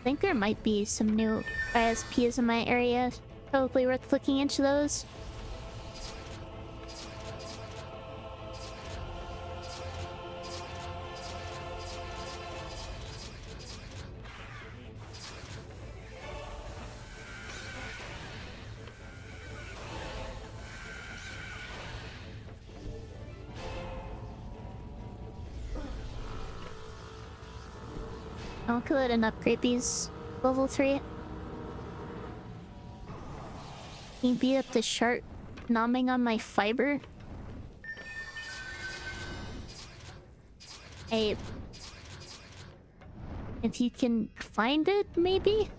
I think there might be some new ISPs in my area. Probably worth looking into those. I'll go ahead and upgrade these level 3. Can you beat up the shark nomming on my fiber? Hey, if you can find it, maybe?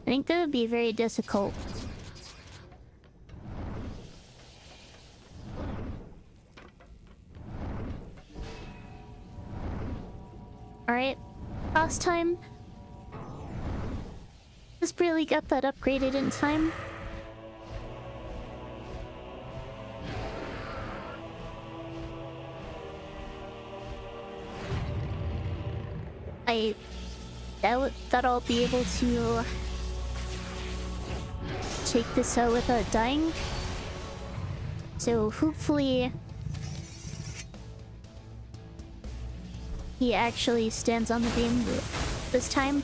I think that would be very difficult. Alright, last time. Just barely got that upgraded in time. I doubt that I'll be able to take this out without dying. So hopefully he actually stands on the beam this time.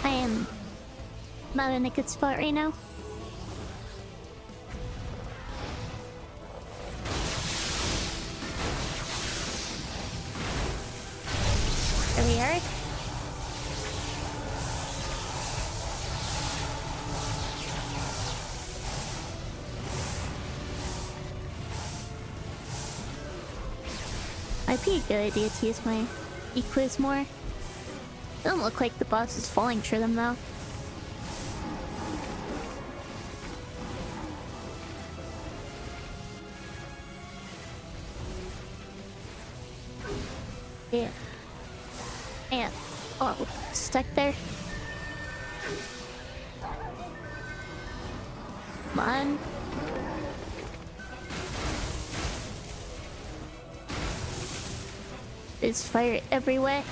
I am not in a good spot right now. There we are. Might be a good idea to use my E-quiz more. Doesn't look like the boss is falling for them though. Yeah. Yeah. Oh, stuck there. Come on. There's fire everywhere.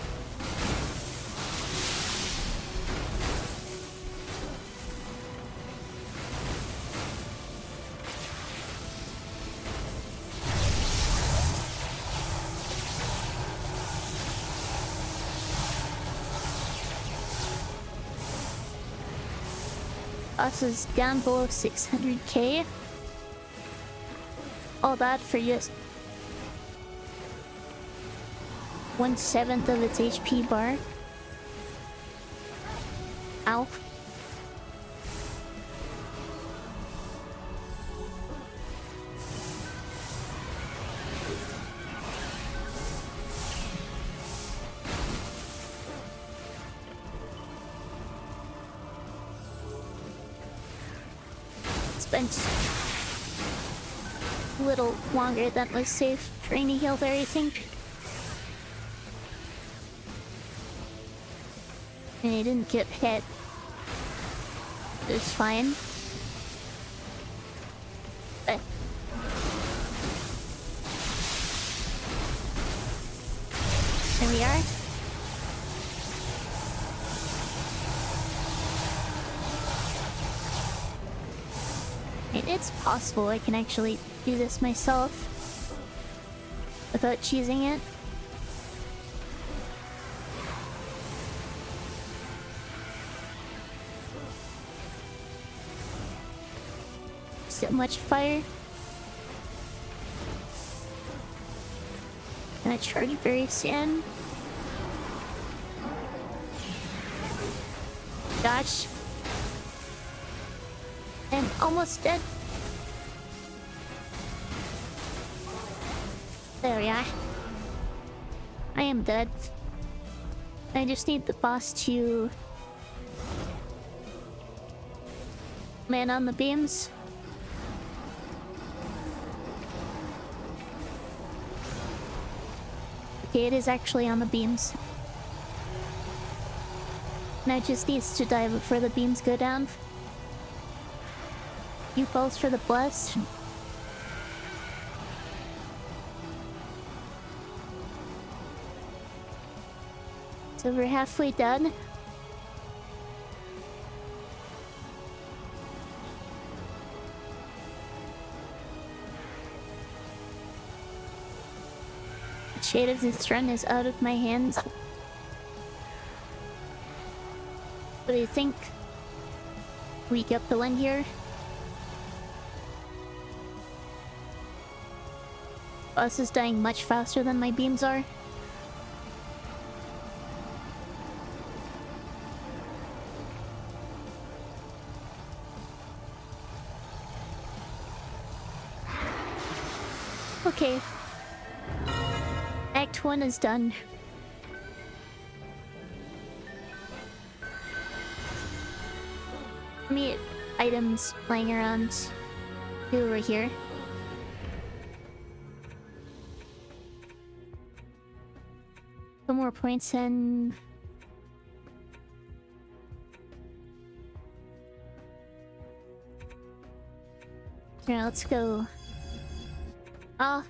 Us is down below 600k. All that for just 1/7 of its HP bar. Ow. Spent a little longer than was safe trying to heal there, I think. And he didn't get hit. It was fine. But there we are. It's possible I can actually do this myself without choosing it. So much fire. And I charge very soon. Gosh. I'm almost dead. There we are. I am dead. I just need the boss to land on the beams. Okay, it is actually on the beams. Now it just needs to die before the beams go down. You falls for the blast. So we're halfway done. The shade of this run is out of my hands. What do you think? We get the win here. Boss is dying much faster than my beams are. Okay. Act 1 is done. Me items lying around over here. Some more points and here, let's go. Ah.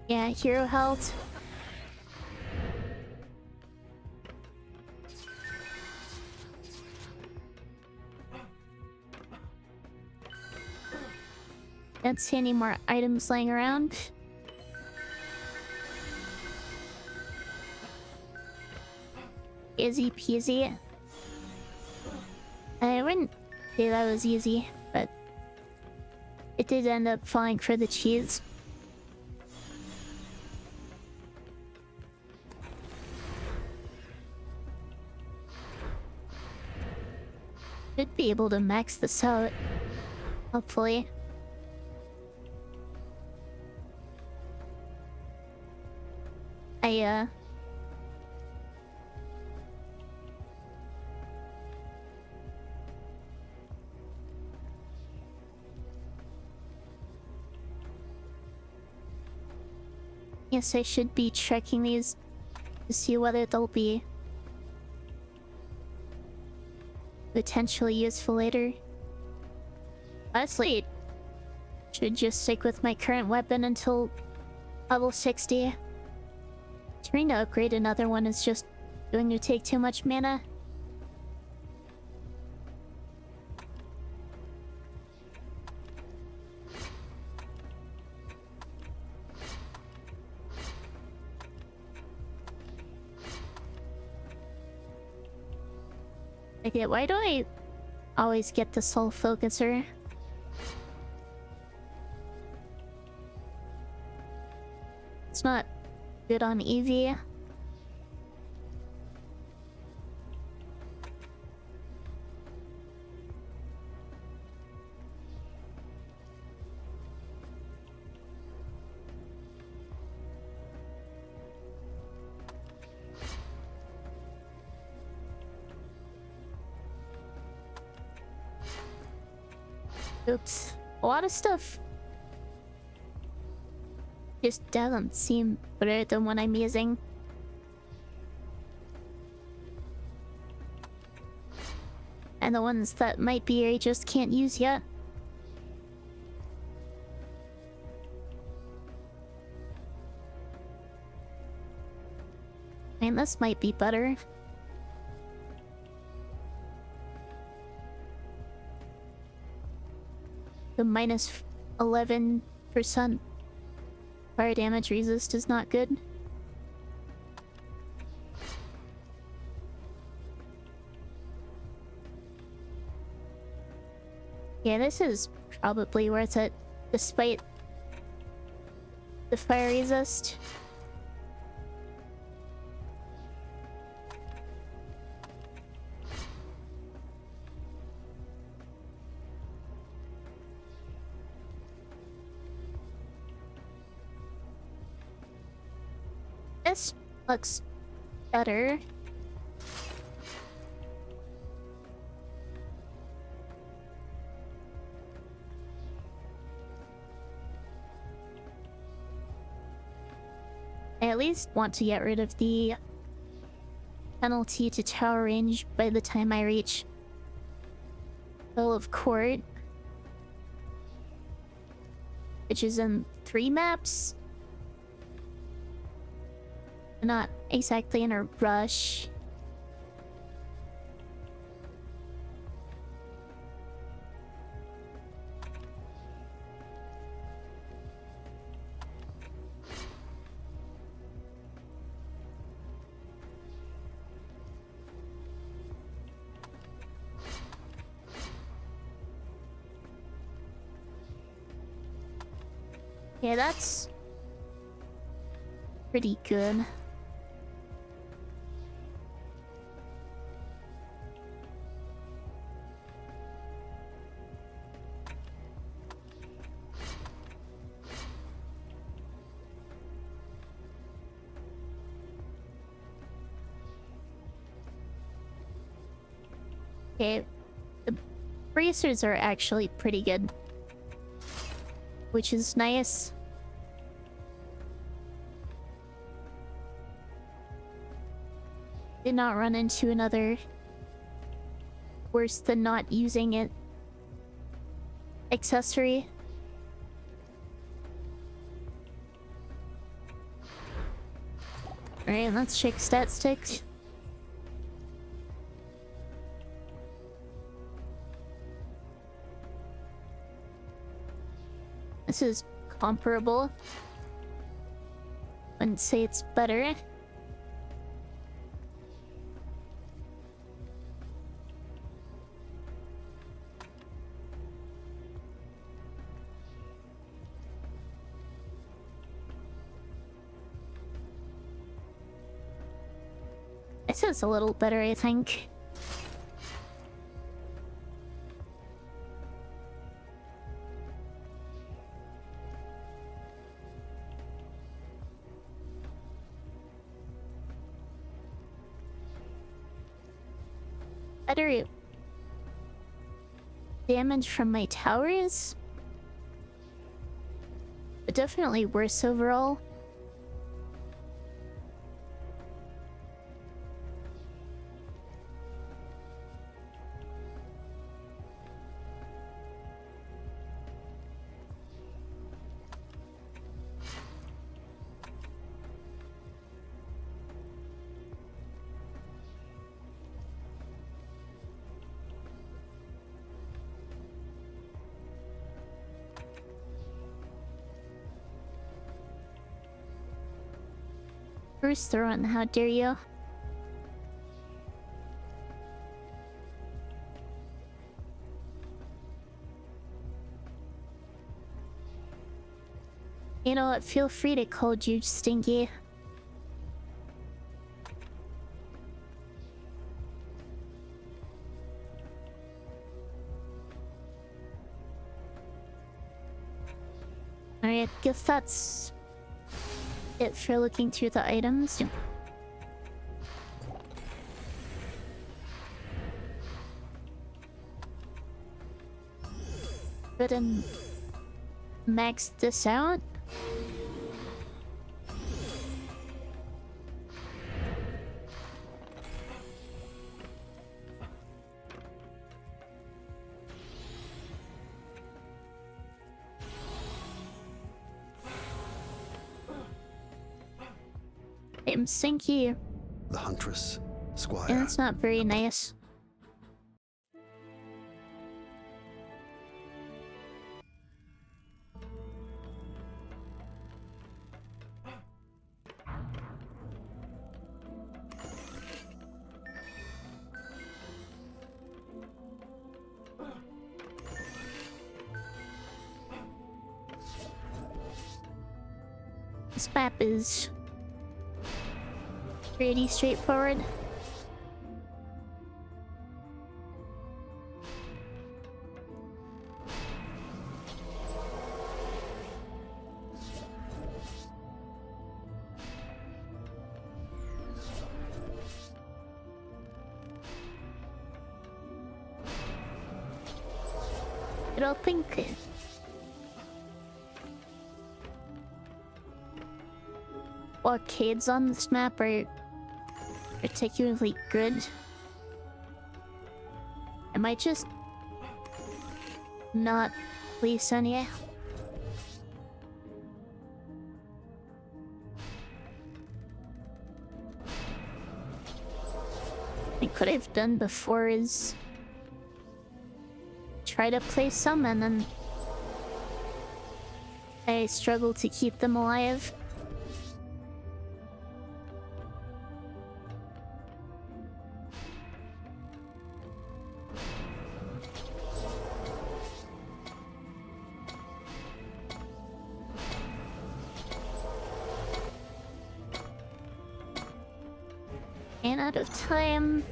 Yeah, hero health. Don't see any more items laying around. Easy peasy. I wouldn't say that was easy, but it did end up falling for the cheese. Should be able to max this out, hopefully. Yes, I should be checking these to see whether they'll be potentially useful later. Honestly, should just stick with my current weapon until level 60. Trying to upgrade another one is just going to take too much mana. Okay, why do I always get the soul focuser? It's not good on EV. Oops. A lot of stuff just doesn't seem better than what I'm using. And the ones that might be I just can't use yet. And this might be better. The minus 11% fire damage resist is not good. Yeah, this is probably worth it, despite the fire resist. This looks better. I at least want to get rid of the penalty to tower range by the time I reach Hill of Court, which is in 3 maps. Not exactly in a rush. Yeah, that's pretty good. Okay, the bracers are actually pretty good, which is nice. Did not run into another worse than not using it accessory. Alright, let's check stat sticks. This is comparable. Wouldn't say it's better. This is a little better, I think. Better damage from my towers, but definitely worse overall. Bruce Theron, how dare you? You know what? Feel free to call you Stinky. Alright, I guess that's it for looking through the items. Good, and max this out. I'm Sinky. The huntress, squire. And it's not very nice. This map is pretty straightforward. I don't think arcades on this map are particularly good. I might just not place any. What I've done before is try to place some and then I struggle to keep them alive. And out of time.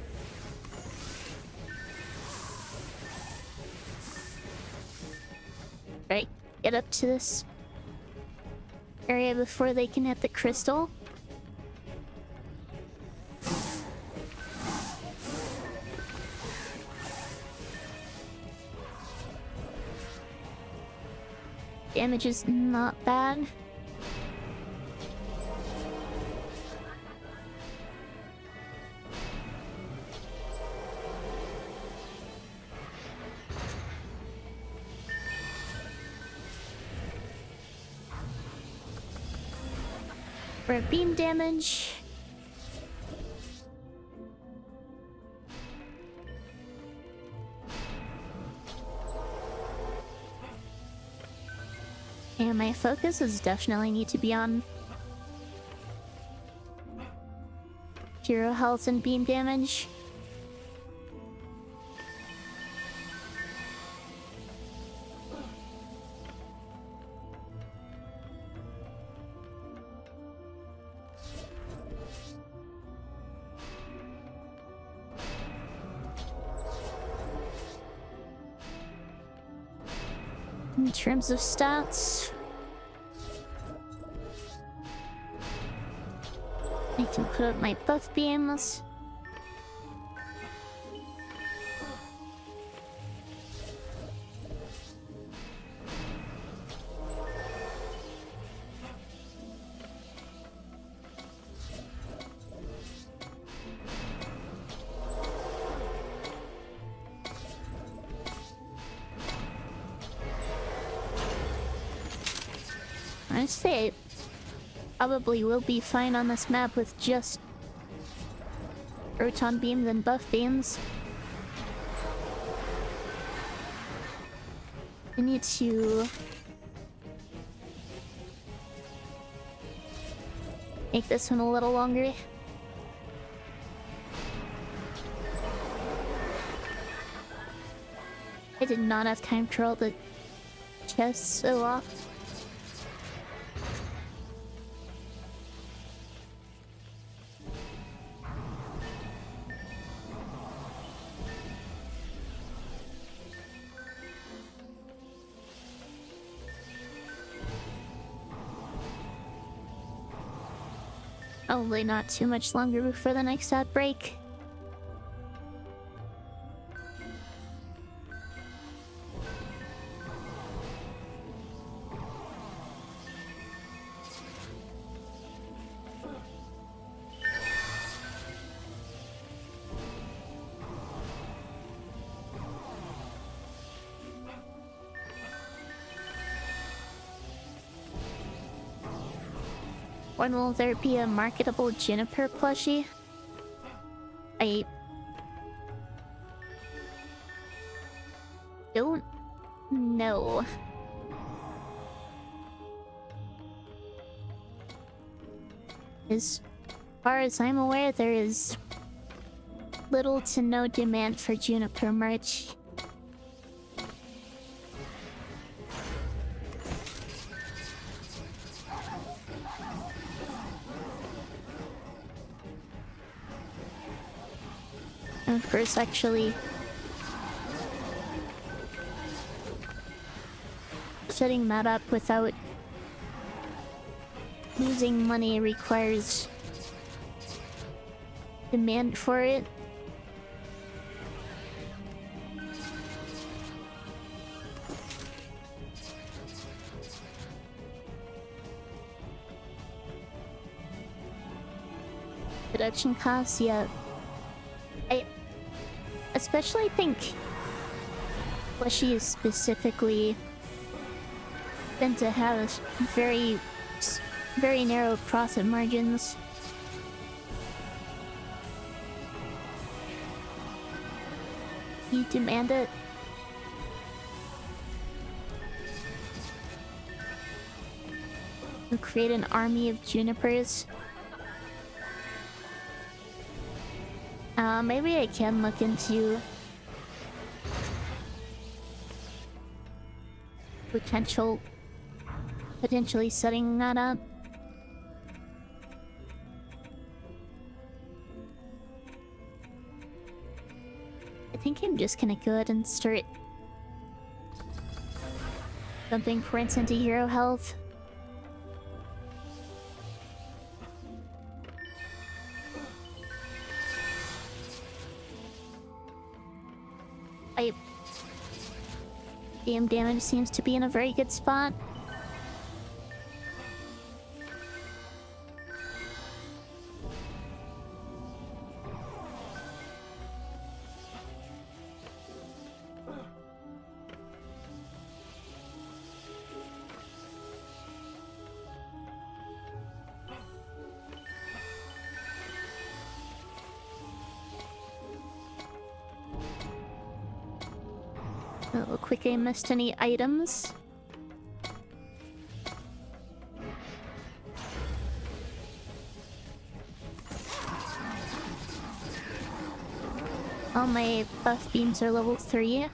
Right, get up to this area before they can hit the crystal. Damage is not bad. For beam damage. And my focus is definitely need to be on hero health and beam damage. In terms of stats, I can put up my buff beams. I'd say I probably will be fine on this map with just proton beams and buff beams. I need to Make this one a little longer. I did not have time to roll the chest so off. Probably not too much longer before the next outbreak. When will there be a marketable juniper plushie? I don't know. As far as I'm aware, there is little to no demand for juniper merch. And of course, actually setting that up without losing money requires demand for it. Production costs, yeah. I especially think plushies specifically tend to have very narrow profit margins. You demand it. You create an army of junipers. Maybe I can look into potentially setting that up. I think I'm just gonna go ahead and start dumping points into hero health. DM damage seems to be in a very good spot. Look quick, I missed any items. All my buff beams are level 3.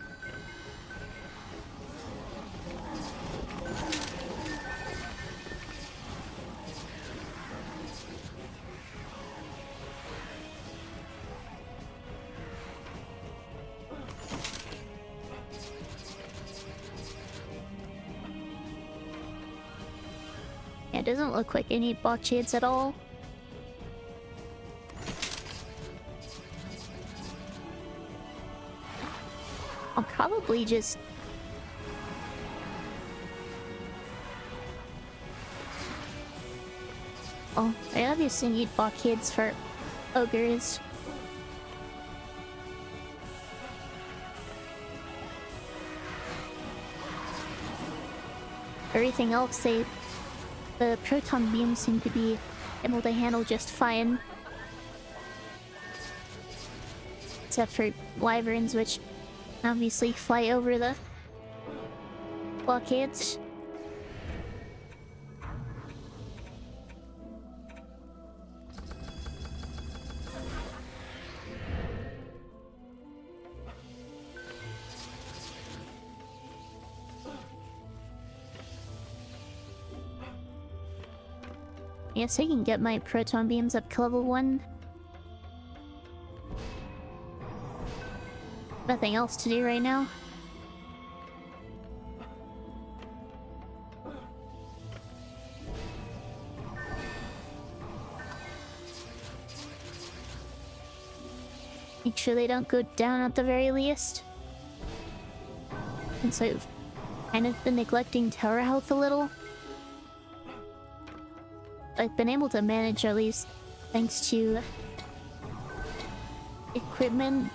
It doesn't look like I need blockades at all. I'll probably just... Oh, I obviously need blockades for ogres. Everything else, the proton beams seem to be able to handle just fine. Except for wyverns, which obviously fly over the blockades. I guess I can get my proton beams up to level 1. Nothing else to do right now. Make sure they don't go down at the very least. And so I've kind of been neglecting tower health a little. I've been able to manage at least thanks to equipment.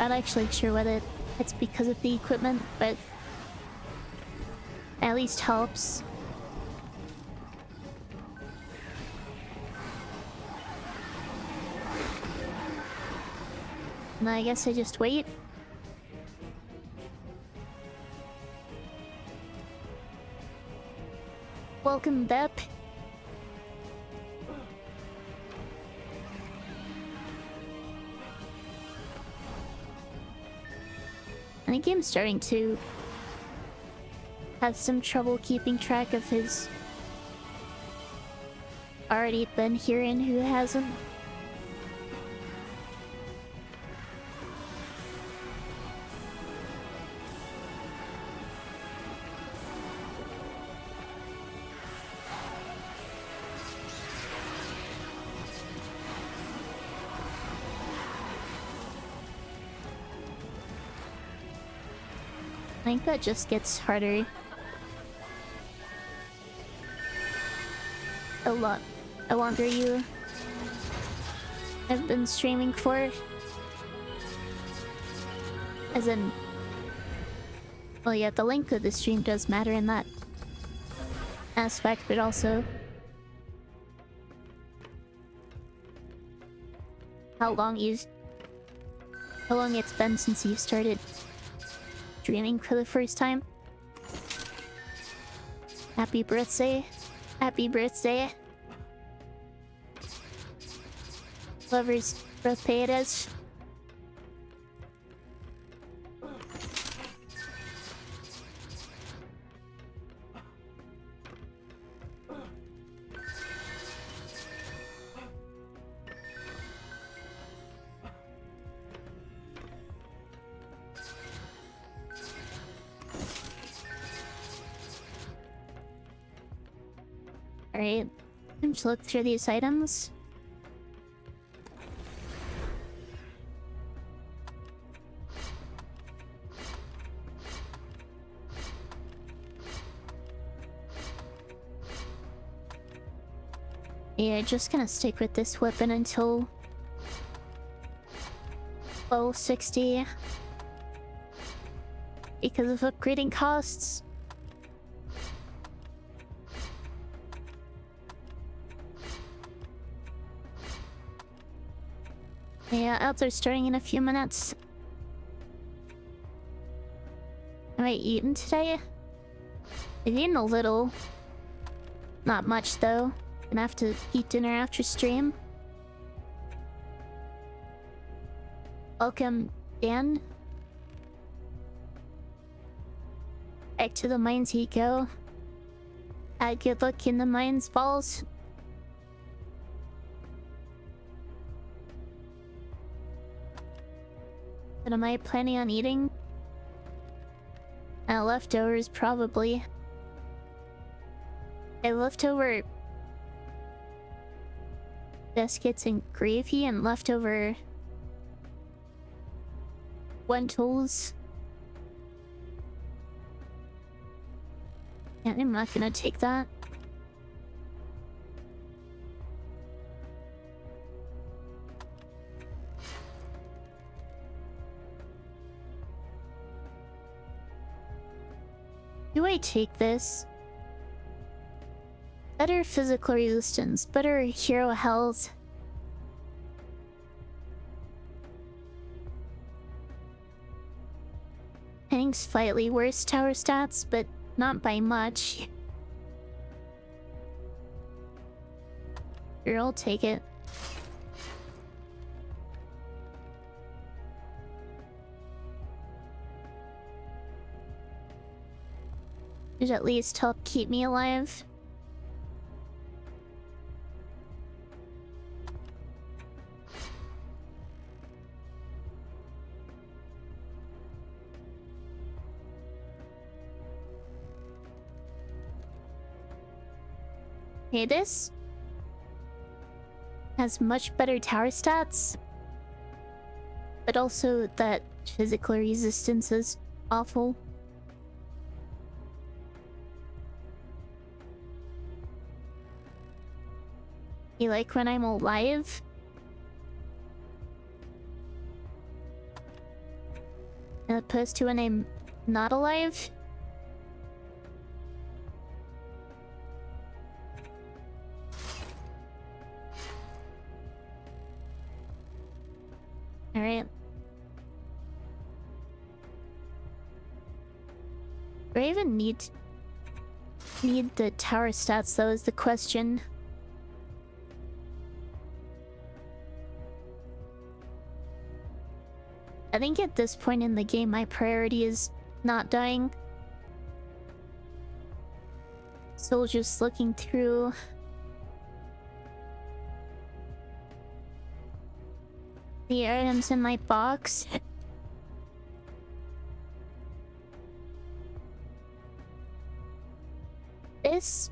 Not actually sure whether it's because of the equipment, but at least helps. And I guess I just wait. Welcome, Bep. I think I'm starting to have some trouble keeping track of who's already been here and who hasn't. I think that just gets harder a lot the longer you have been streaming for. As in, well, yeah, the length of the stream does matter in that aspect, but also how long it's been since you started streaming for the first time. Happy birthday. Happy birthday. Whoever's birthday it is. Alright, time to look through these items. Yeah, just gonna stick with this weapon until level 60 because of upgrading costs. Yeah, outs are starting in a few minutes. Have I eaten today? I've eaten a little. Not much though. Gonna have to eat dinner after stream. Welcome, Dan. Back to the mines you go. Good luck in the mines, balls. But am I planning on eating? Leftovers, probably. I leftover biscuits and gravy and leftover lentils. Yeah, I'm not gonna take that. Do I take this? Better physical resistance, better hero health. I think slightly worse tower stats, but not by much. Sure, I'll take it. should at least help keep me alive. Okay, this has much better tower stats, but also that physical resistance is awful. You like when I'm alive? As opposed to when I'm not alive? Alright. Do I even need the tower stats though is the question. I think at this point in the game my priority is not dying. Still just looking through the items in my box. This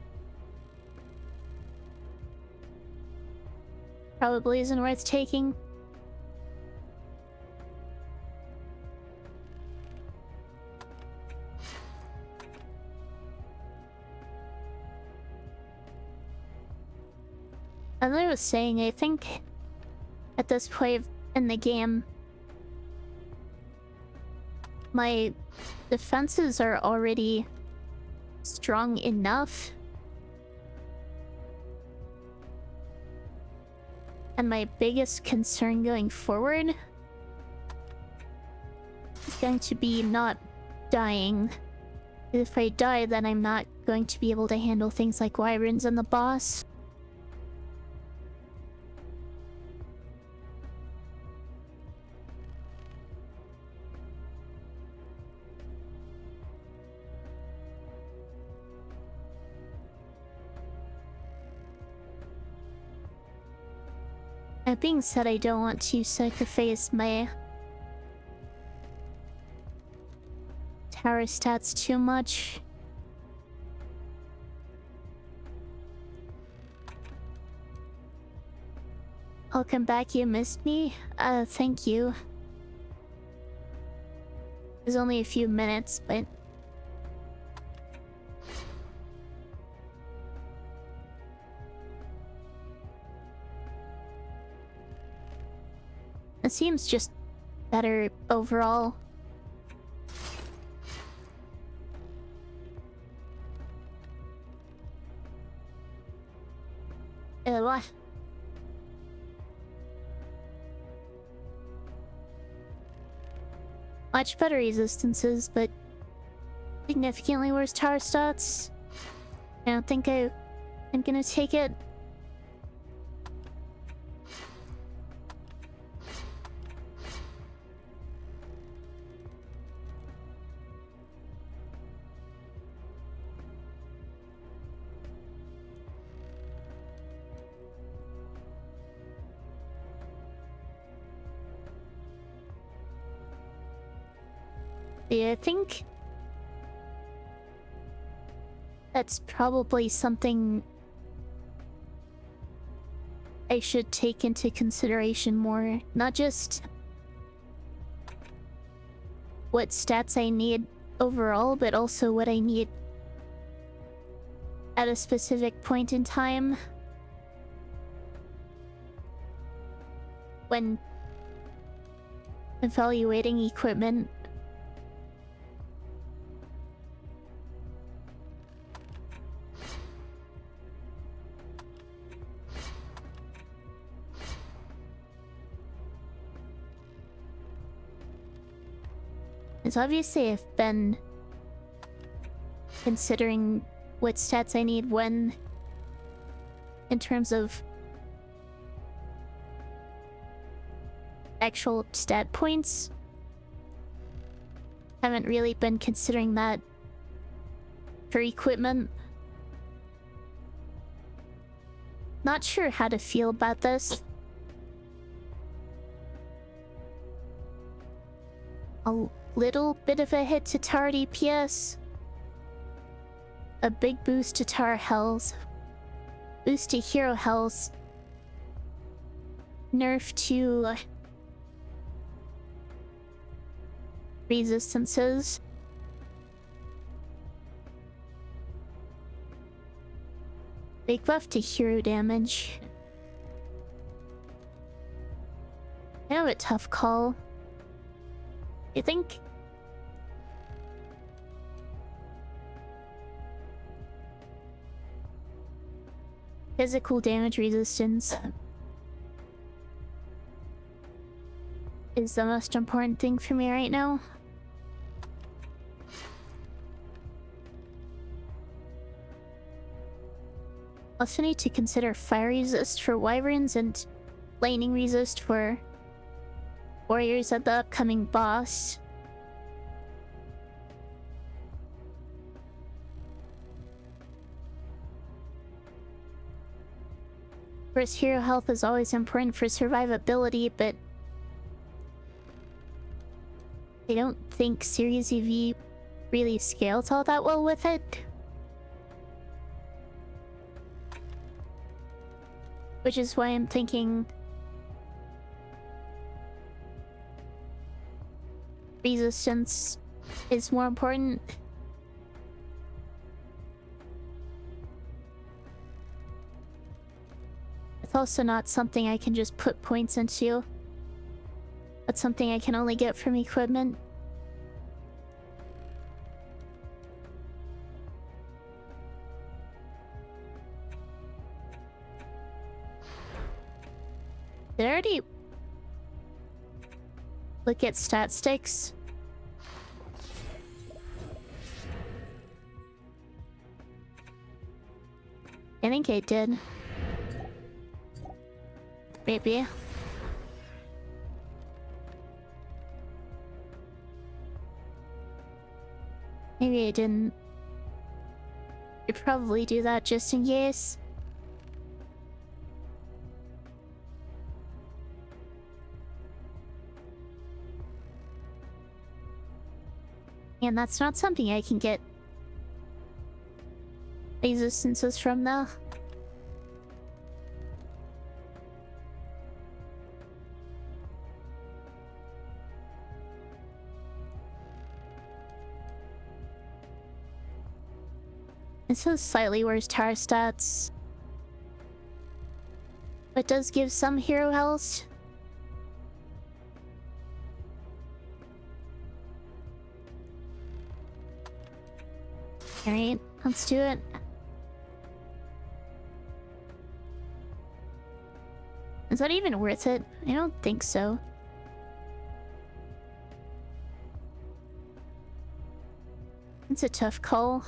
probably isn't worth taking. As I was saying, I think at this point in the game, my defenses are already strong enough. And my biggest concern going forward is going to be not dying. If I die, then I'm not going to be able to handle things like wyverns and the boss. That being said, I don't want to sacrifice my tower stats too much. I'll come back, you missed me? Thank you. It was only a few minutes, but... it seems just better overall. What? Much better resistances, but significantly worse tower stats. I don't think I'm gonna take it. Yeah, I think that's probably something I should take into consideration more. Not just what stats I need overall, but also what I need at a specific point in time when evaluating equipment. It's obviously I've been considering what stats I need when, in terms of actual stat points. Haven't really been considering that for equipment. Not sure how to feel about this. A little bit of a hit to tower DPS. A big boost to tower health. Boost to hero health. Nerf to resistances. Big buff to hero damage. Kind of a tough call. I think physical damage resistance is the most important thing for me right now. Also need to consider fire resist for wyverns and lightning resist for warriors at the upcoming boss. Of course, hero health is always important for survivability, but I don't think Series EV really scales all that well with it. Which is why I'm thinking resistance is more important. It's also not something I can just put points into. That's something I can only get from equipment. Did I already look at stat sticks? I think I did. Maybe. Maybe I didn't. I'd probably do that just in case. And that's not something I can get resistances from though. This has slightly worse tower stats, but does give some hero health. Alright, let's do it. Is that even worth it? I don't think so. It's a tough call.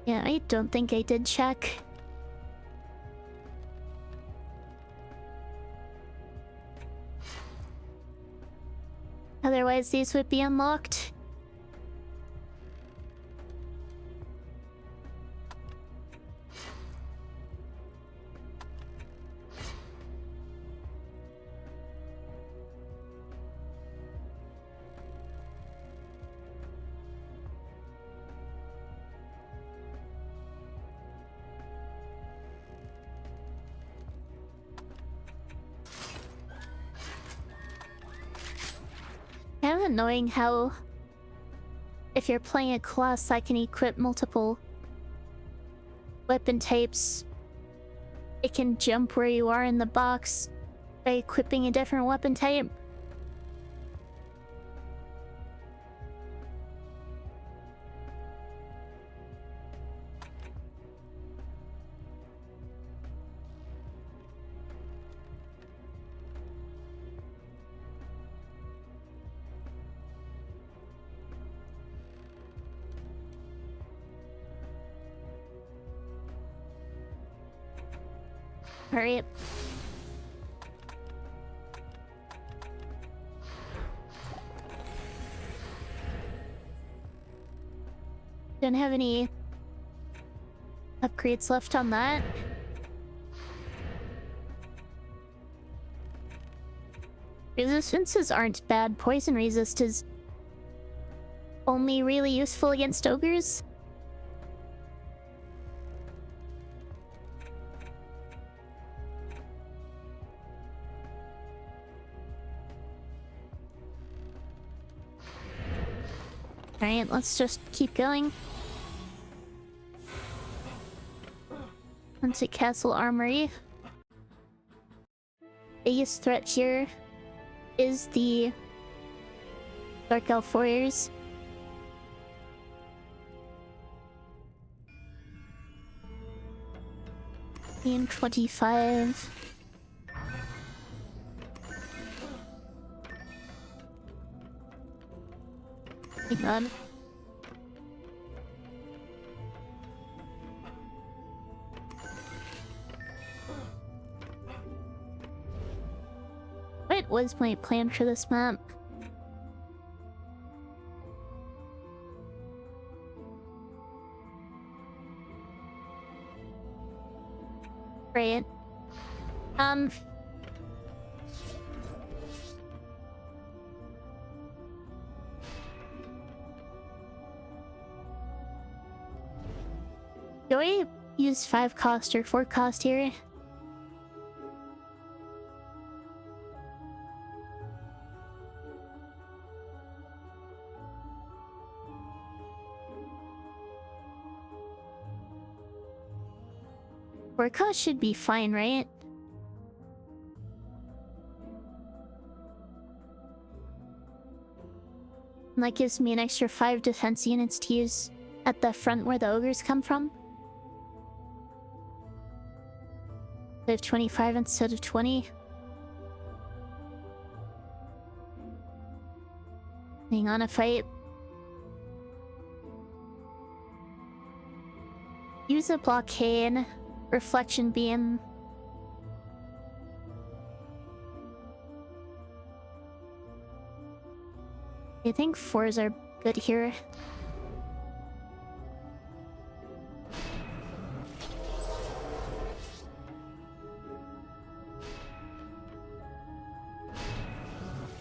Yeah, I don't think I did check. Otherwise, these would be unlocked. Kind of annoying how if you're playing a class that can equip multiple weapon types, it can jump where you are in the box by equipping a different weapon type. Hurry up. Don't have any upgrades left on that. Resistances aren't bad. Poison resist is only really useful against ogres. Alright, let's just keep going. Onto Castle Armory. Biggest threat here is the Dark Elf Warriors. And 25. Hang on. What was my plan for this map? Right. Do I use 5 cost or 4 cost here? Four cost should be fine, right? And that gives me an extra 5 defense units to use at the front where the ogres come from. I have 25 instead of 20. Hang on a fight. Use a blockade. Reflection beam. I think 4s are good here.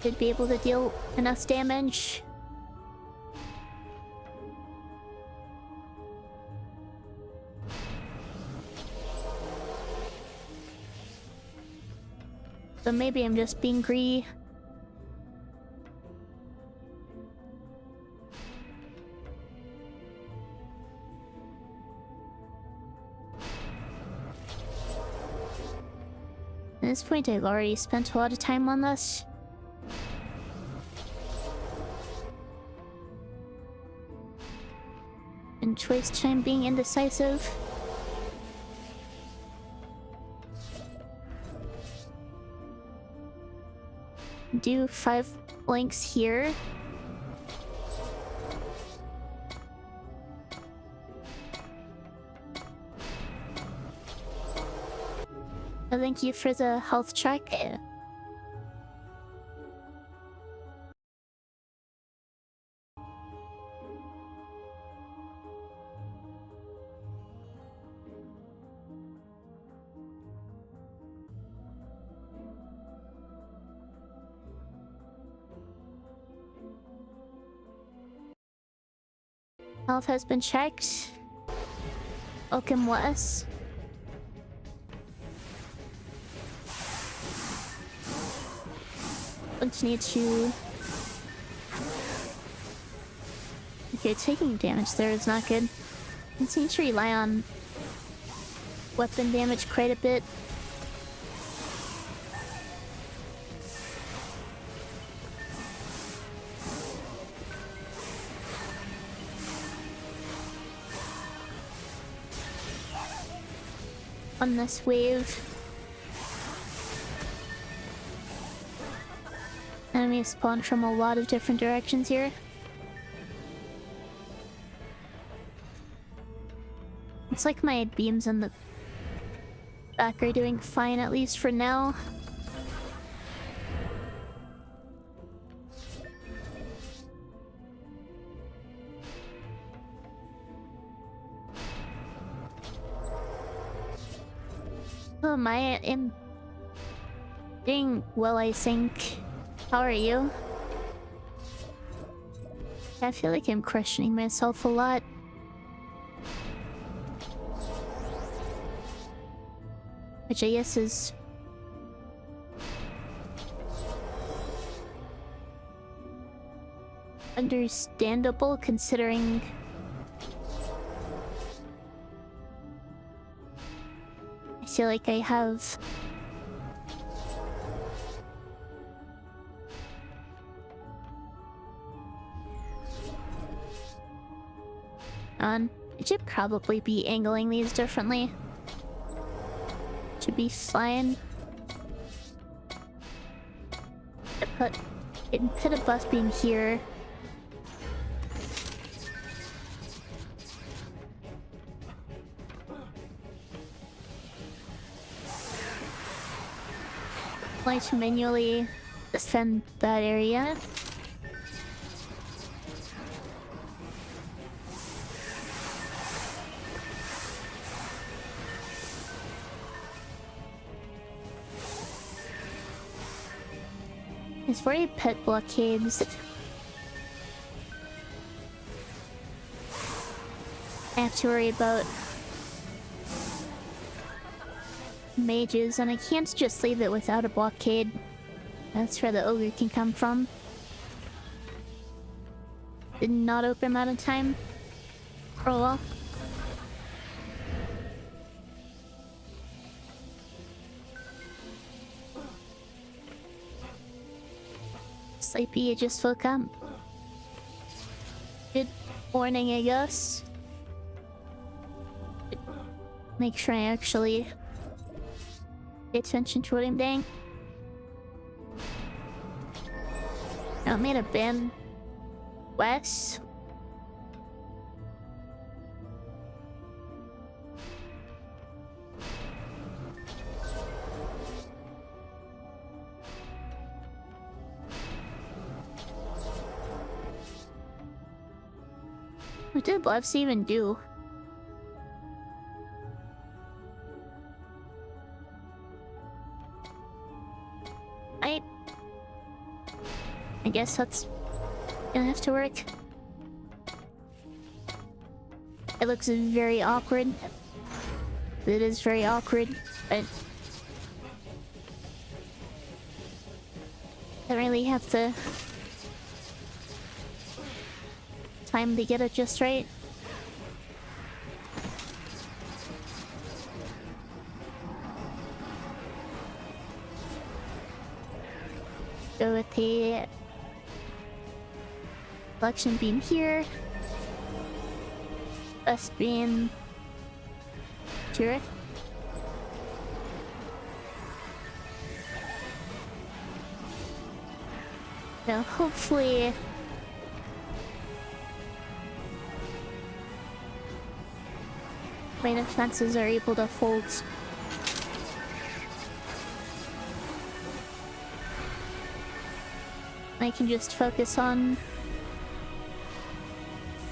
Should be able to deal enough damage. So maybe I'm just being greedy. At this point, I've already spent a lot of time on this. And choice time being indecisive. Do 5 blanks here. Thank you for the health check. Health has been checked. Welcome, Wes. Continue to... Okay, taking damage there is not good. Continue to rely on weapon damage quite a bit. On this wave. Enemies spawn from a lot of different directions here. It's like my beams in the back are doing fine, at least for now. Oh, I am doing well, I think. How are you? I feel like I'm questioning myself a lot. Which I guess is understandable, considering I feel like I have I should probably be angling these differently. Should be fine. Instead of us being here. Like to manually defend that area. It's very pet blockades. I have to worry about mages, and I can't just leave it without a blockade. That's where the ogre can come from. Did not open out of time. Oh well. Sleepy, you just woke up. Good morning, I guess. Make sure I actually pay attention to what I'm doing. I made a band. Wes. What did Blevs even do? I guess that's gonna have to work. It looks very awkward. It is very awkward, but I really have to time to get it just right. Go with the collection beam here. Us beam here. Now hopefully my defenses are able to hold. I can just focus on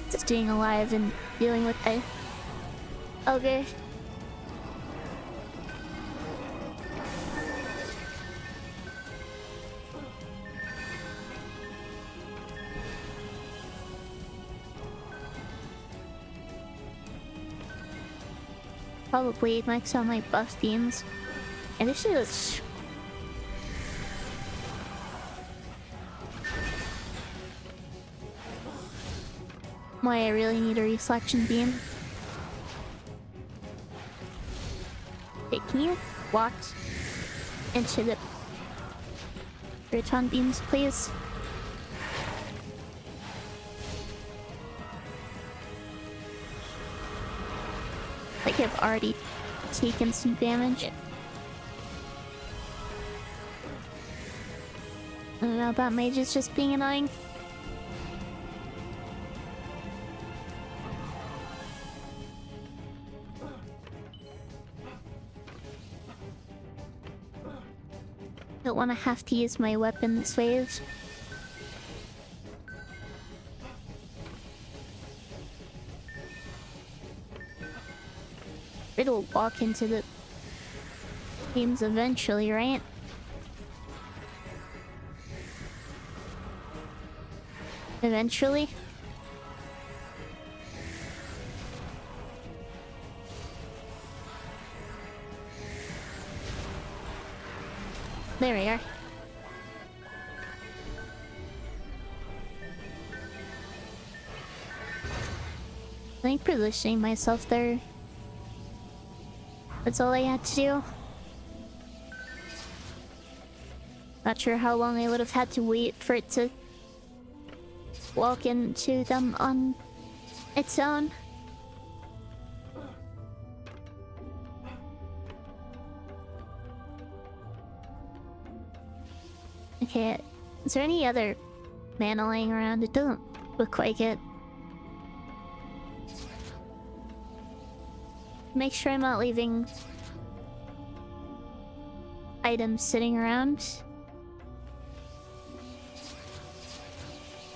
staying alive and dealing with it. Okay. Probably max out my buff beams. And this is why I really need a reflection beam. Okay, can you walk into the Riton beams, please? Like I've already taken some damage. I don't know about mages just being annoying. don't want to have to use my weapon this wave. It'll walk into the beams eventually, right? Eventually. There we are. I think positioning myself there, that's all I had to do. Not sure how long I would have had to wait for it to walk into them on its own. Okay, is there any other mana laying around? It doesn't look like it. Make sure I'm not leaving items sitting around.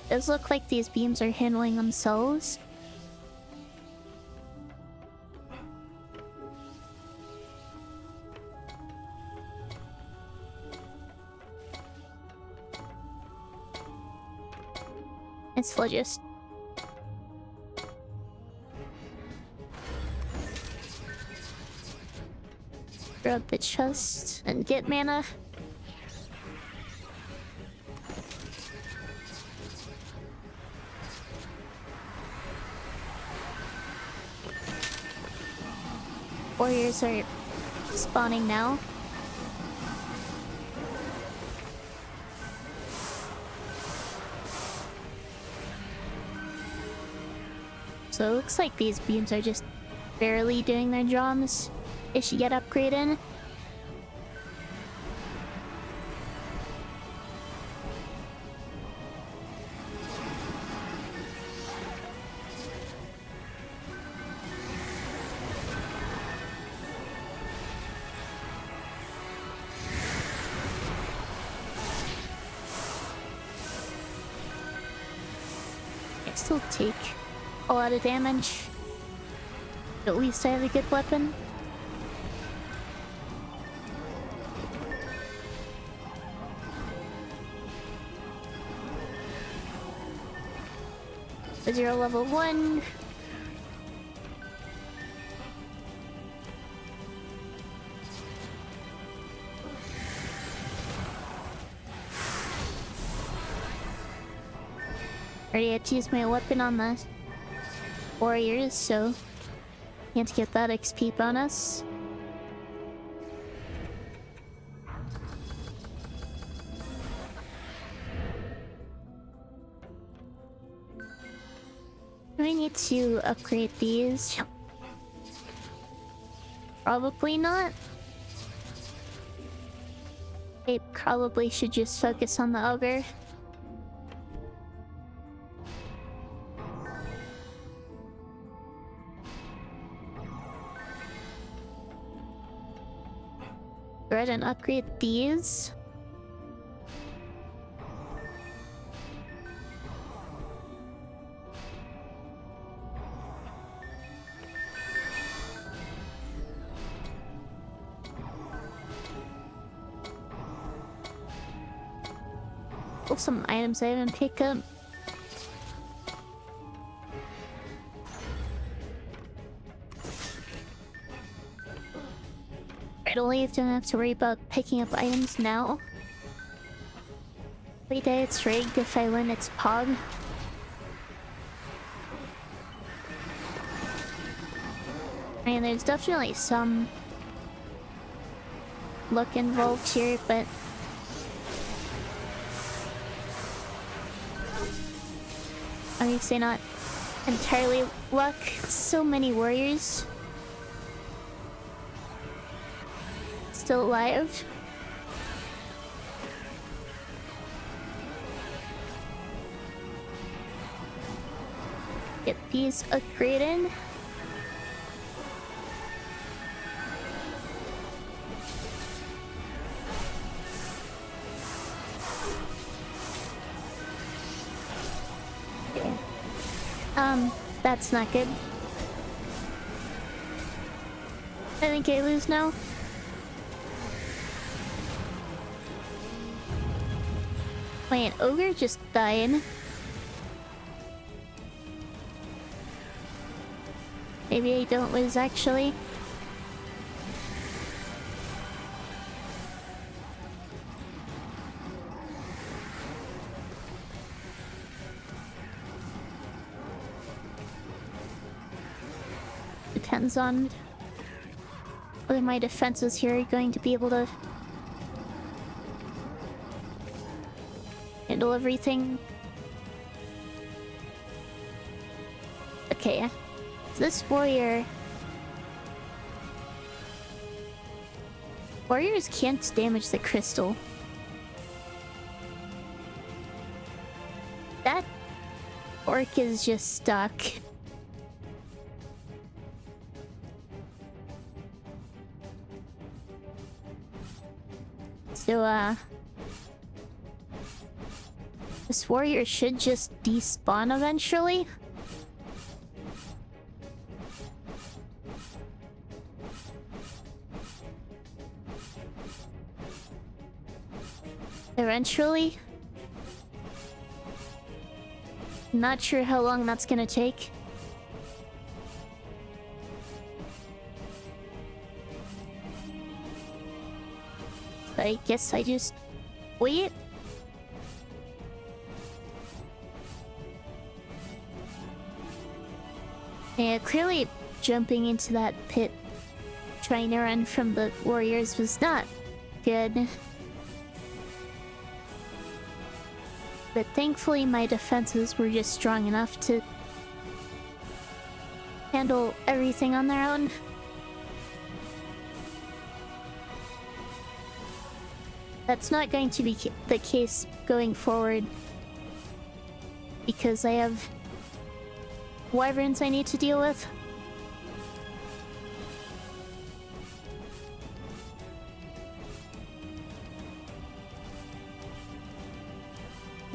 It does look like these beams are handling themselves. It's just grab the chest and get mana. Warriors are spawning now. So it looks like these beams are just barely doing their jobs. They should get upgraded. I still take a lot of damage. At least I have a good weapon. Zero level 1. Already had to use my weapon on the warriors, so can't get that XP bonus. Do I need to upgrade these? Probably not. I probably should just focus on the ogre. Go ahead and upgrade these. Oh, some items I haven't picked up. Right away, don't have to worry about picking up items now. Later, it's rigged if I win its pog. I mean, there's definitely some luck involved here, but obviously not entirely luck. So many warriors still alive. Get these upgraded. That's not good. I think I lose now. Wait, an ogre just died. Maybe I don't lose actually. Depends on whether my defenses here are going to be able to handle everything. Okay, this warriors can't damage the crystal. That orc is just stuck. So, this warrior should just despawn eventually. Eventually. Not sure how long that's gonna take. I guess I just wait. Yeah, clearly jumping into that pit, trying to run from the warriors was not good. But thankfully my defenses were just strong enough to handle everything on their own. That's not going to be the case going forward, because I have wyverns I need to deal with.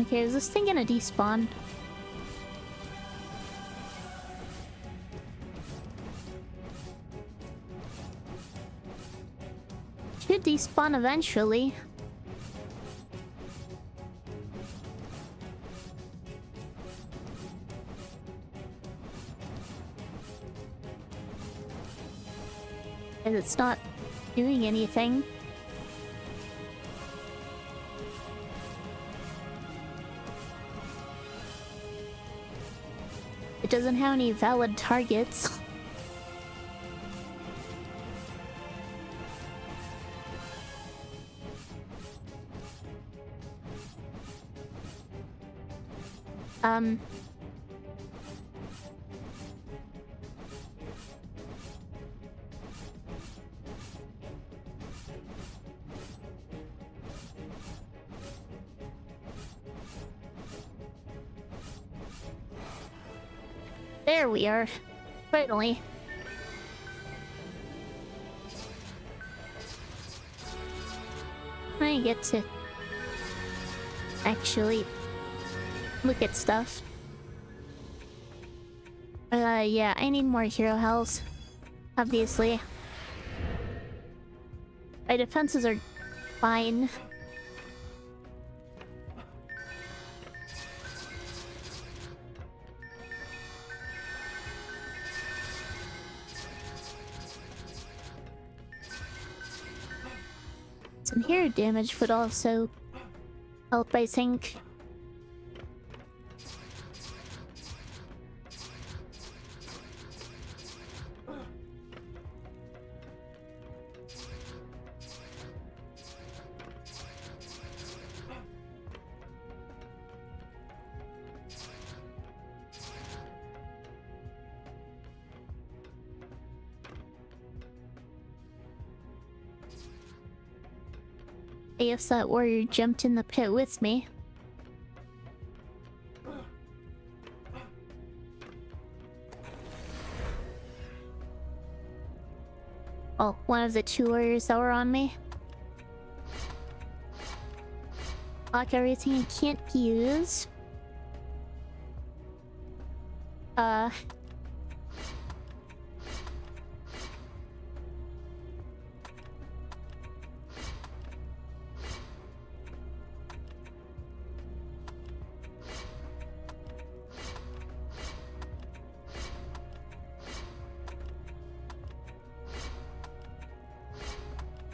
Okay, is this thing gonna despawn? Should despawn eventually. And it's not doing anything. It doesn't have any valid targets. There we are. Finally. I get to actually look at stuff. Yeah, I need more hero health. Obviously. My defenses are fine. Some hero damage would also help, I think. I guess that warrior jumped in the pit with me. Oh, one of the two warriors that were on me. Lock everything I can't use. Uh...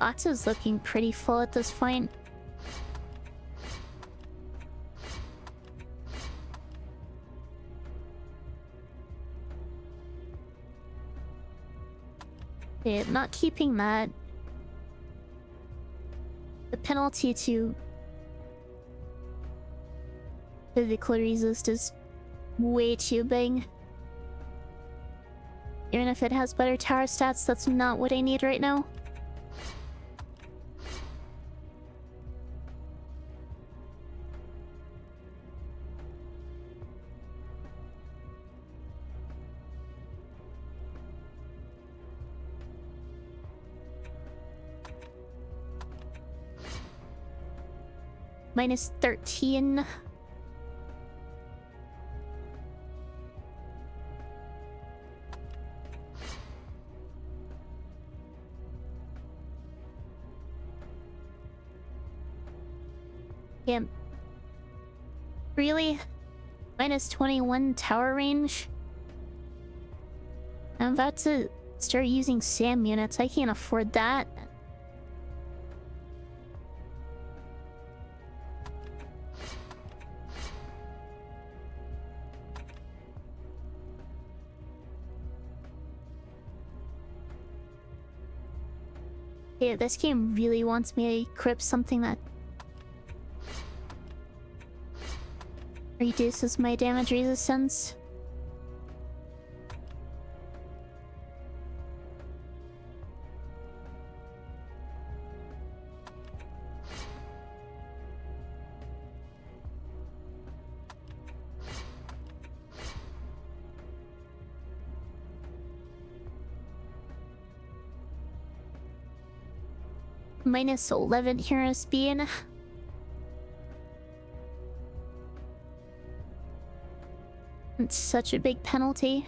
Otto's looking pretty full at this point. Okay, not keeping that. The penalty to physical resist is way too big. Even if it has better tower stats, that's not what I need right now. Minus 13. Yeah. Really? Minus 21 tower range? I'm about to start using SAM units. I can't afford that. Yeah, this game really wants me to equip something that reduces my damage resistance. Minus 11 hero speed. It's such a big penalty.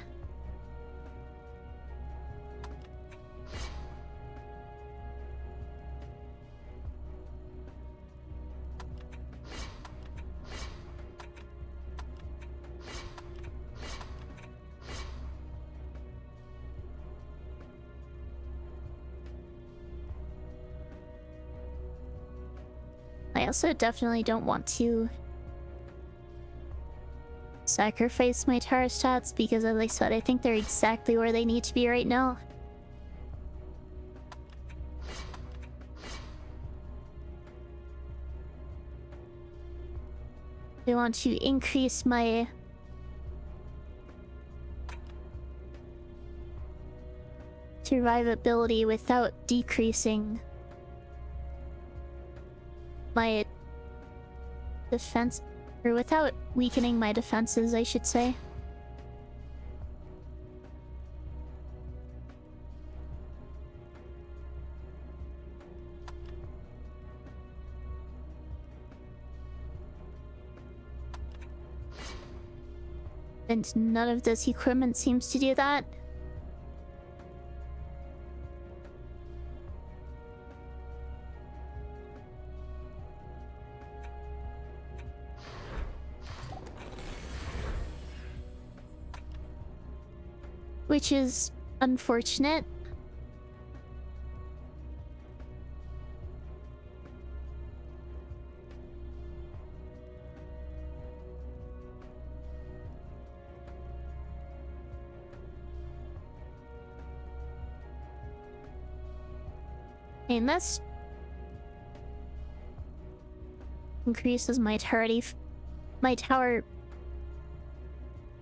I also definitely don't want to sacrifice my tower stats because, as I said, I think they're exactly where they need to be right now. I want to increase my survivability without decreasing my defense, or without weakening my defenses, I should say. And none of this equipment seems to do that. Which is unfortunate. And this increases my tower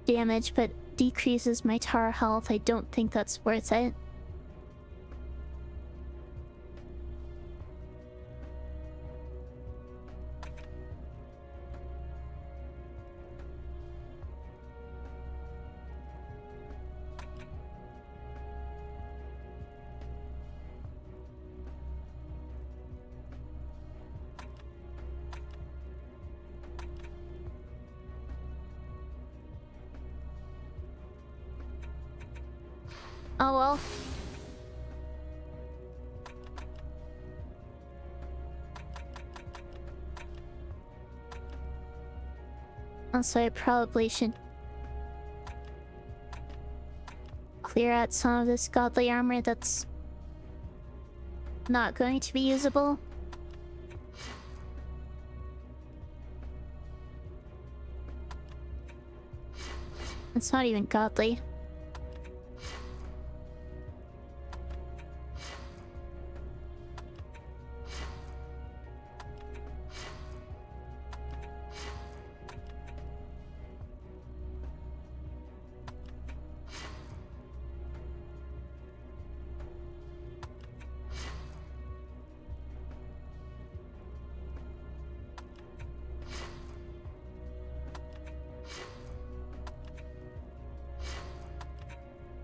damage, but decreases my tower health. I don't think that's worth it. Oh well. Also, I probably should clear out some of this godly armor that's not going to be usable. It's not even godly.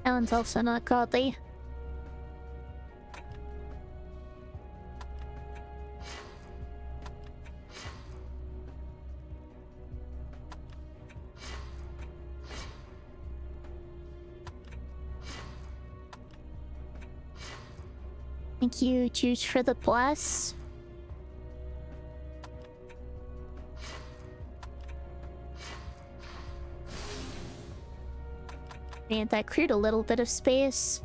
That one's also not godly. Thank you, Juice, for the bless. And that cleared a little bit of space.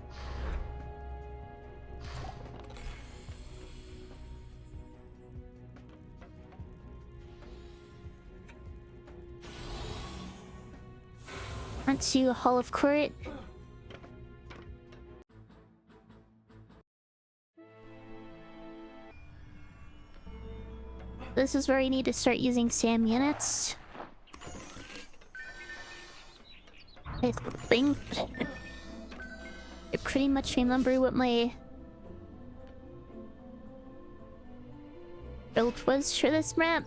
On to Hall of Court. This is where I need to start using SAM units. I think I pretty much remember what my build was for this map.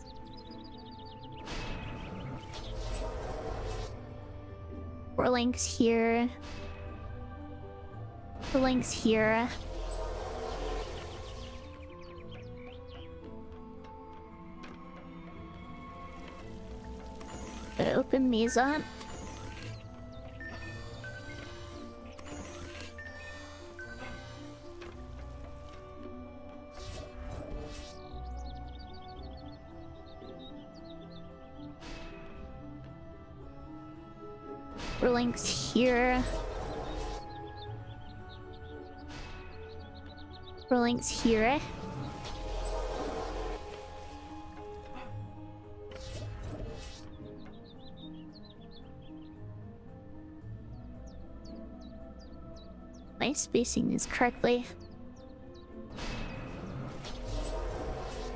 Four links here. 4 links here. Open these up. Links here. Links here. Am I spacing this correctly?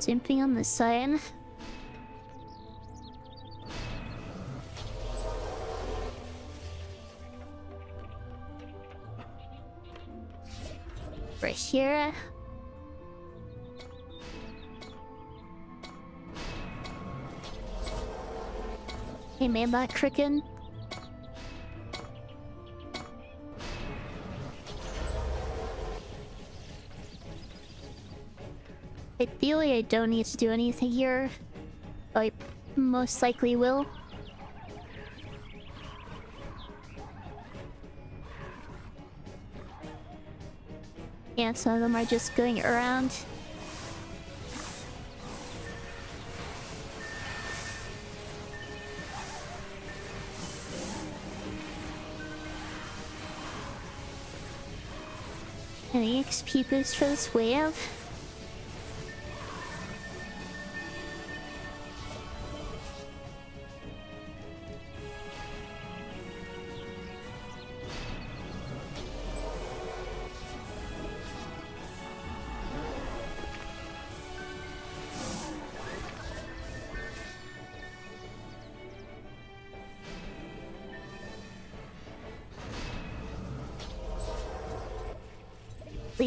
Jumping on the side. Right here. Hey man, that cricken. Ideally, I don't need to do anything here. I most likely will. Yeah, some of them are just going around. Any XP boost for this wave?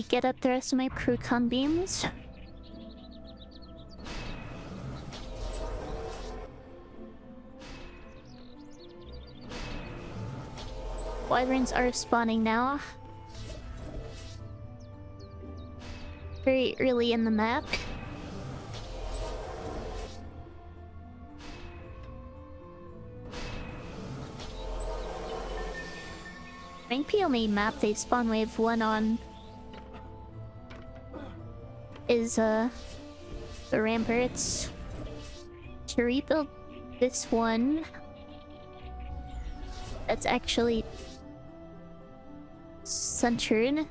Get up the rest of my Crucon beams. Wyverns are spawning now. Very early in the map. I think the only map they spawn wave 1 on is the ramparts. To rebuild this one, that's actually centered.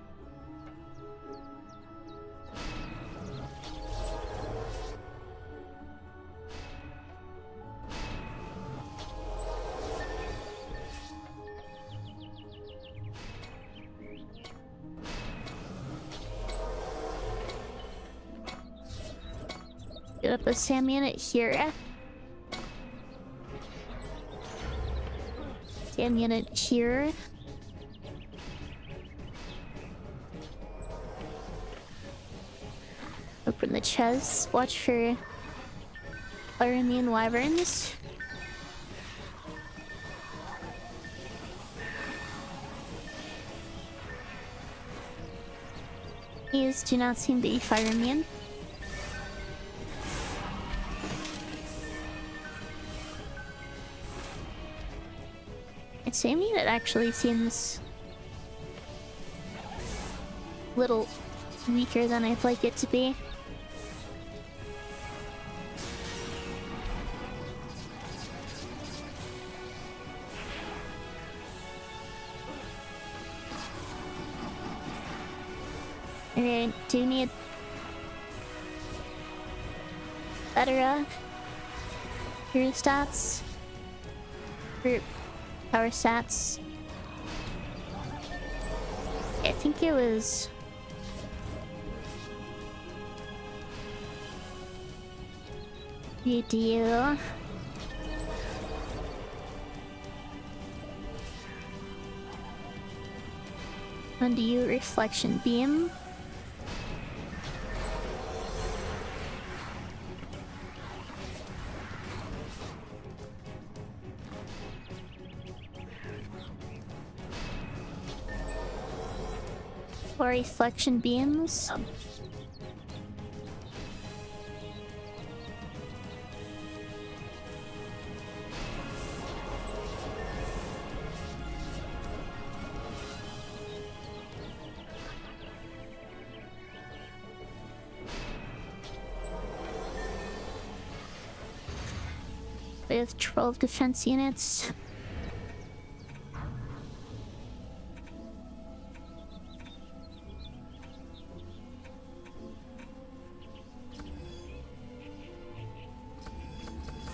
Get up a SAM unit here. SAM unit here. Open the chest. Watch for Ironman wyverns. These do not seem to be firemen. Same unit actually seems a little weaker than I'd like it to be. Alright, do need better hero stats for power stats. I think it was you do undo you reflection beam. Or reflection beams. We have 12 defense units.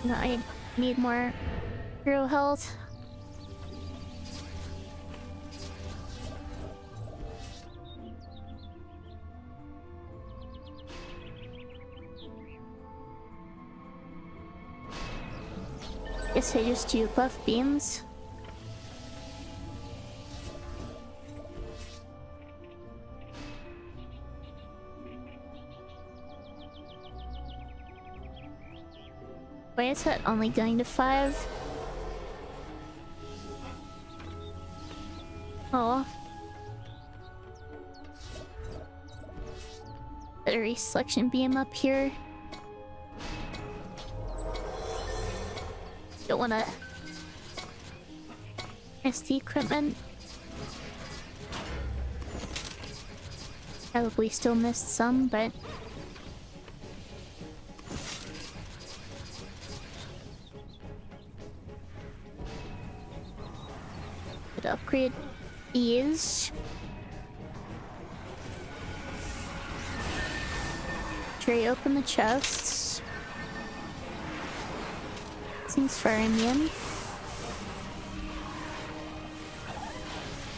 No, I need more hero health. Guess I just do buff beams. Why is that only going to 5? Oh. Better reselection beam up here. Don't wanna miss the equipment. Probably still missed some, but upgrade these. Tray open the chests. Seems fire immune.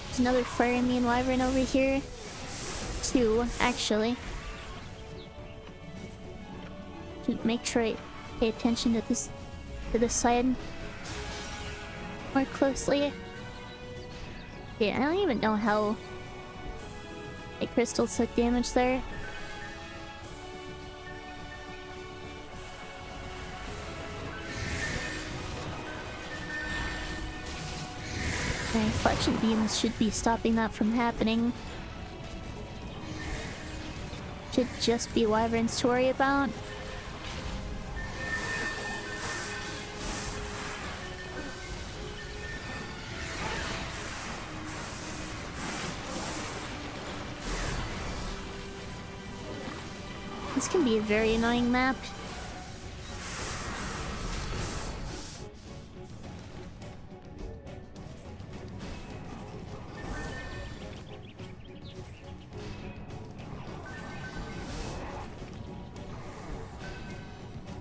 There's another fire immune wyvern over here. 2, actually. Should make sure I pay attention to this side more closely. Yeah, I don't even know how my crystals took damage there. My reflection beams should be stopping that from happening. Should just be wyverns to worry about. This can be a very annoying map.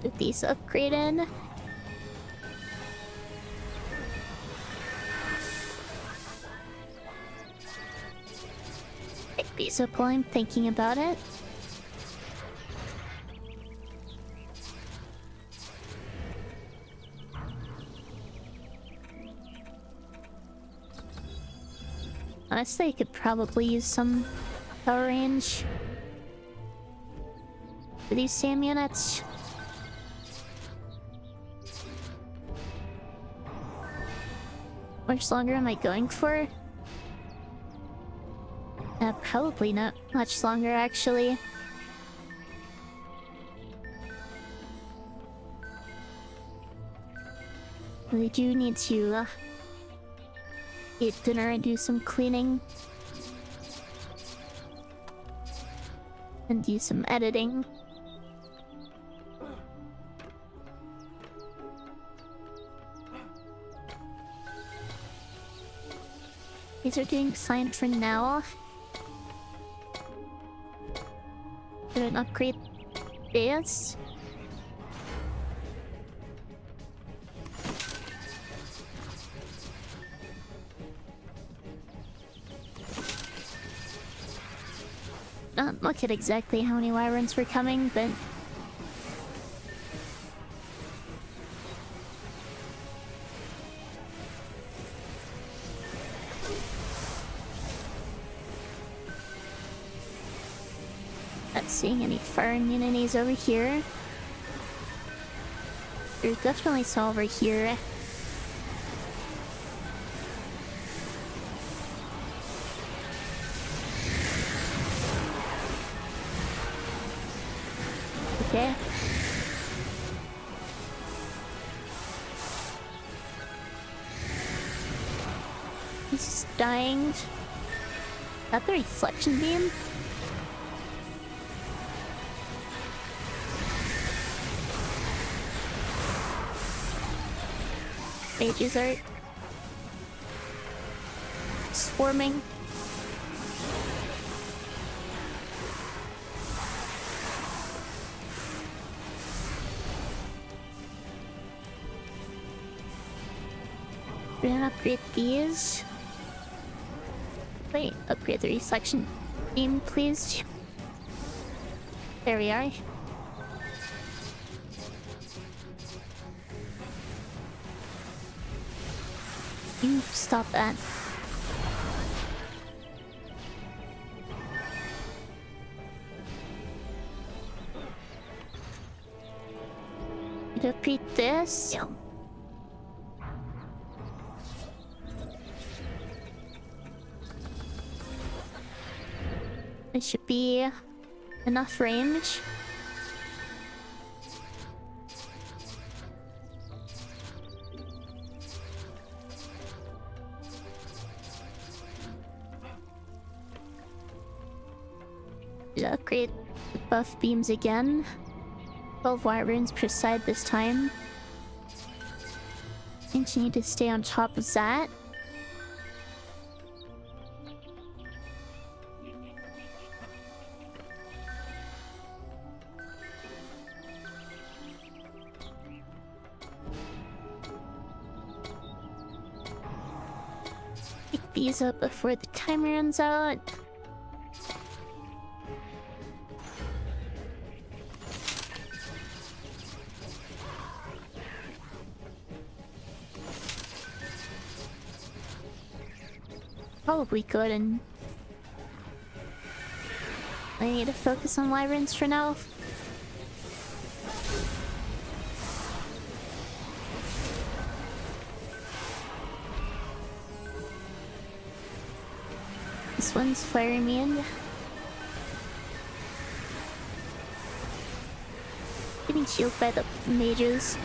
Get these upgraded. Pick these up while I'm thinking about it. Honestly, I could probably use some power range for these SAM units. How much longer am I going for? Probably not much longer, actually. We do need to eat dinner and do some cleaning. And do some editing. These are doing fine for now. Did an upgrade this? Not look at exactly how many wyverns were coming, but not seeing any fire immunities over here. There's definitely some over here. Okay. He's dying. Is that the reflection beam? Mages are swarming. We're gonna upgrade these. Wait, upgrade the reflection beam, please. There we are. You stop that. Repeat this. Yeah. It should be enough range. Upgrade the buff beams again. 12 wyverns per side this time. And you need to stay on top of that. Pick these up before the timer runs out. Probably good, and I need to focus on wyverns for now. This one's fire immune. Getting shielded by the mages.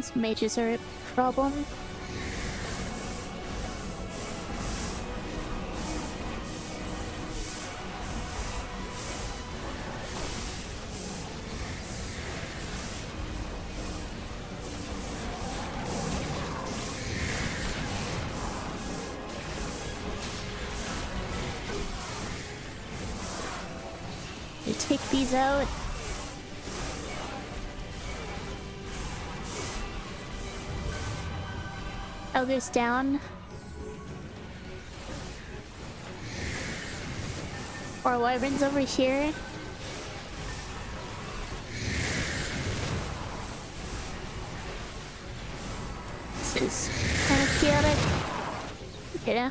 These mages are a problem. You take these out. Elders down. Or wyverns over here. This is kind of chaotic. Yeah.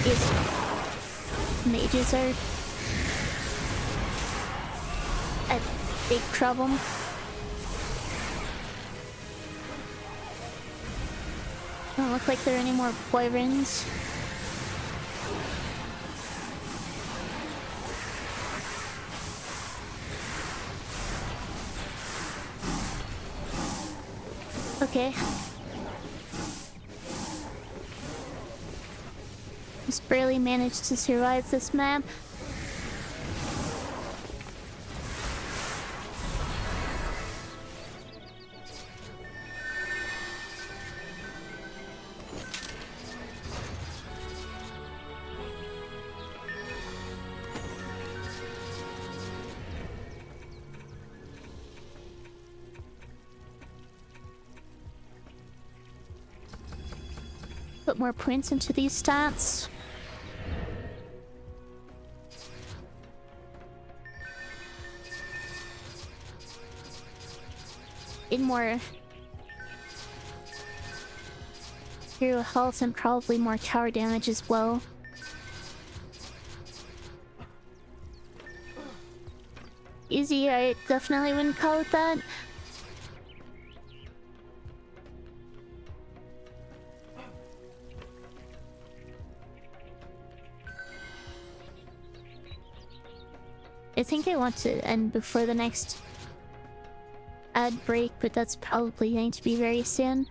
These mages are a big problem. Don't look like there are any more wyverns. Okay. Just barely managed to survive this map. Put more points into these stats. In more hero health and probably more tower damage as well. Easy, I definitely wouldn't call it that. I think I want to end before the next ad break, but that's probably going to be very soon.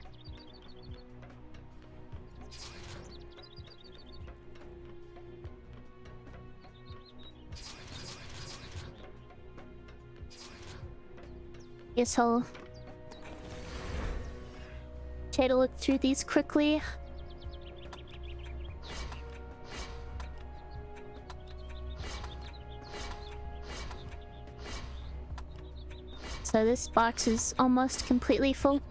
Guess I'll try to look through these quickly. So this box is almost completely full.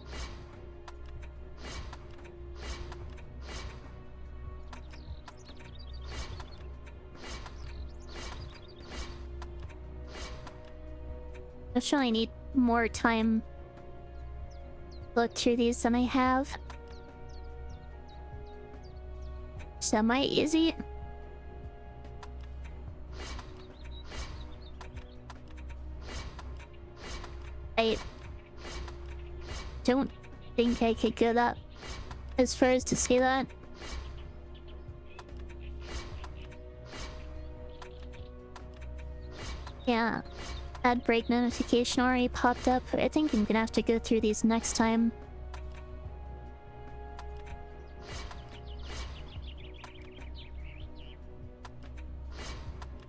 Actually, I need more time to look through these than I have. Semi-easy. I don't think I could go that as far as to say that. Yeah, ad break notification already popped up. I think I'm gonna have to go through these next time.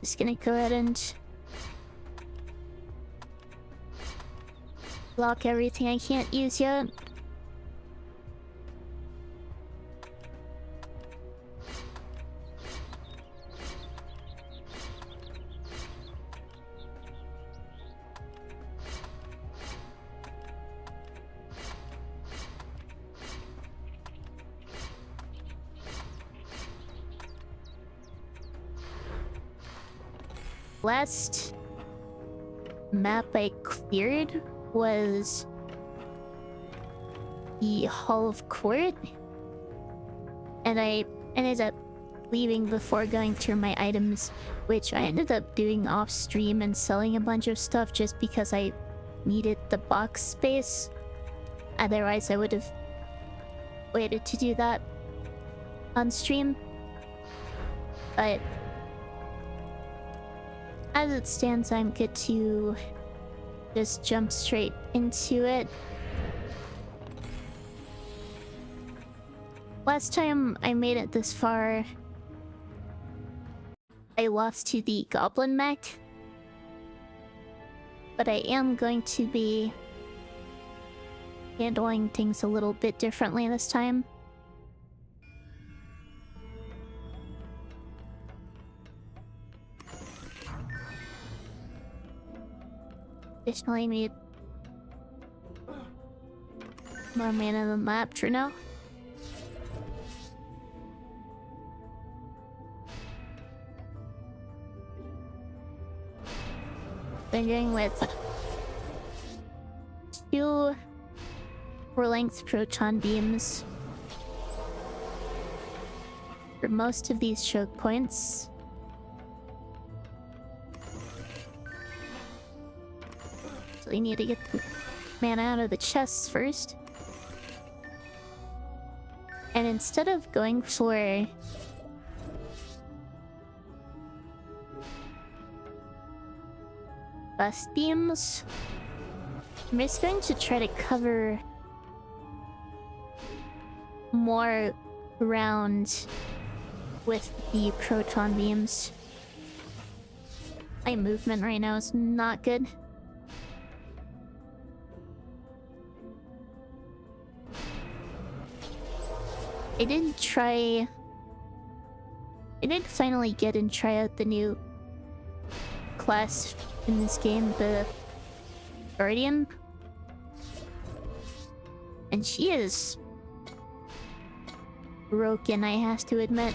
Just gonna go ahead and block everything I can't use yet. Last map I cleared was the Hall of Court, and I ended up leaving before going through my items, which I ended up doing off stream and selling a bunch of stuff just because I needed the box space. Otherwise I would have waited to do that on stream. But as it stands, I'm good to just jump straight into it. Last time I made it this far, I lost to the goblin mech. But I am going to be handling things a little bit differently this time. Additionally, I need more mana on the map for now. Been going with 2 4-length proton beams for most of these choke points. So we need to get the mana out of the chests first. And instead of going for bust beams, I'm just going to try to cover more ground with the proton beams. My movement right now is not good. I did finally get and try out the new class in this game, the Guardian. And she is broken, I have to admit.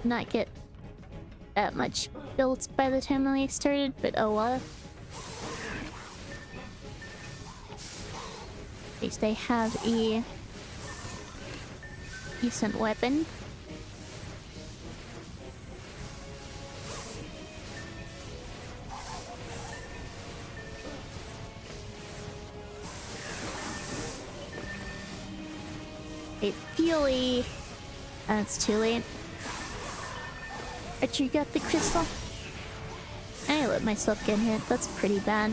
Not get that much built by the time I started, but oh well. At least I have a decent weapon. Ideally, that's too late. Archer got the crystal. I let myself get hit. That's pretty bad.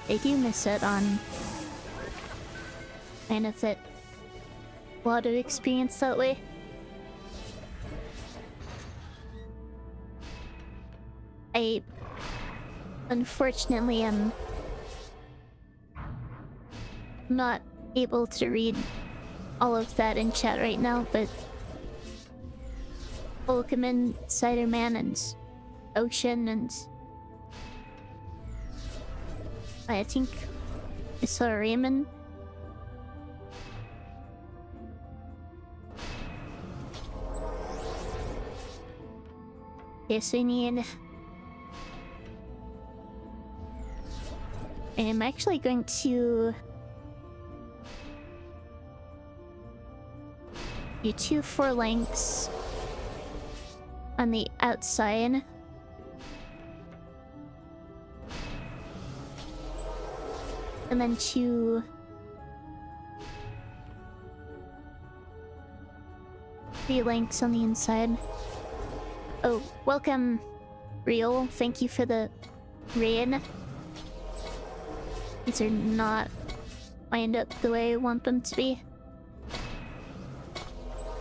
I do miss it on kind of it. A lot of experience that way. I unfortunately am not able to read all of that in chat right now, but Volkaman, Ciderman, and Ocean, and I think I saw Raymond. Yes, I need... I'm actually going to do 2 4-lengths on the outside. And then 2 3-lengths on the inside. Oh, welcome, Real. Thank you for the raid. These are not lined up the way I want them to be.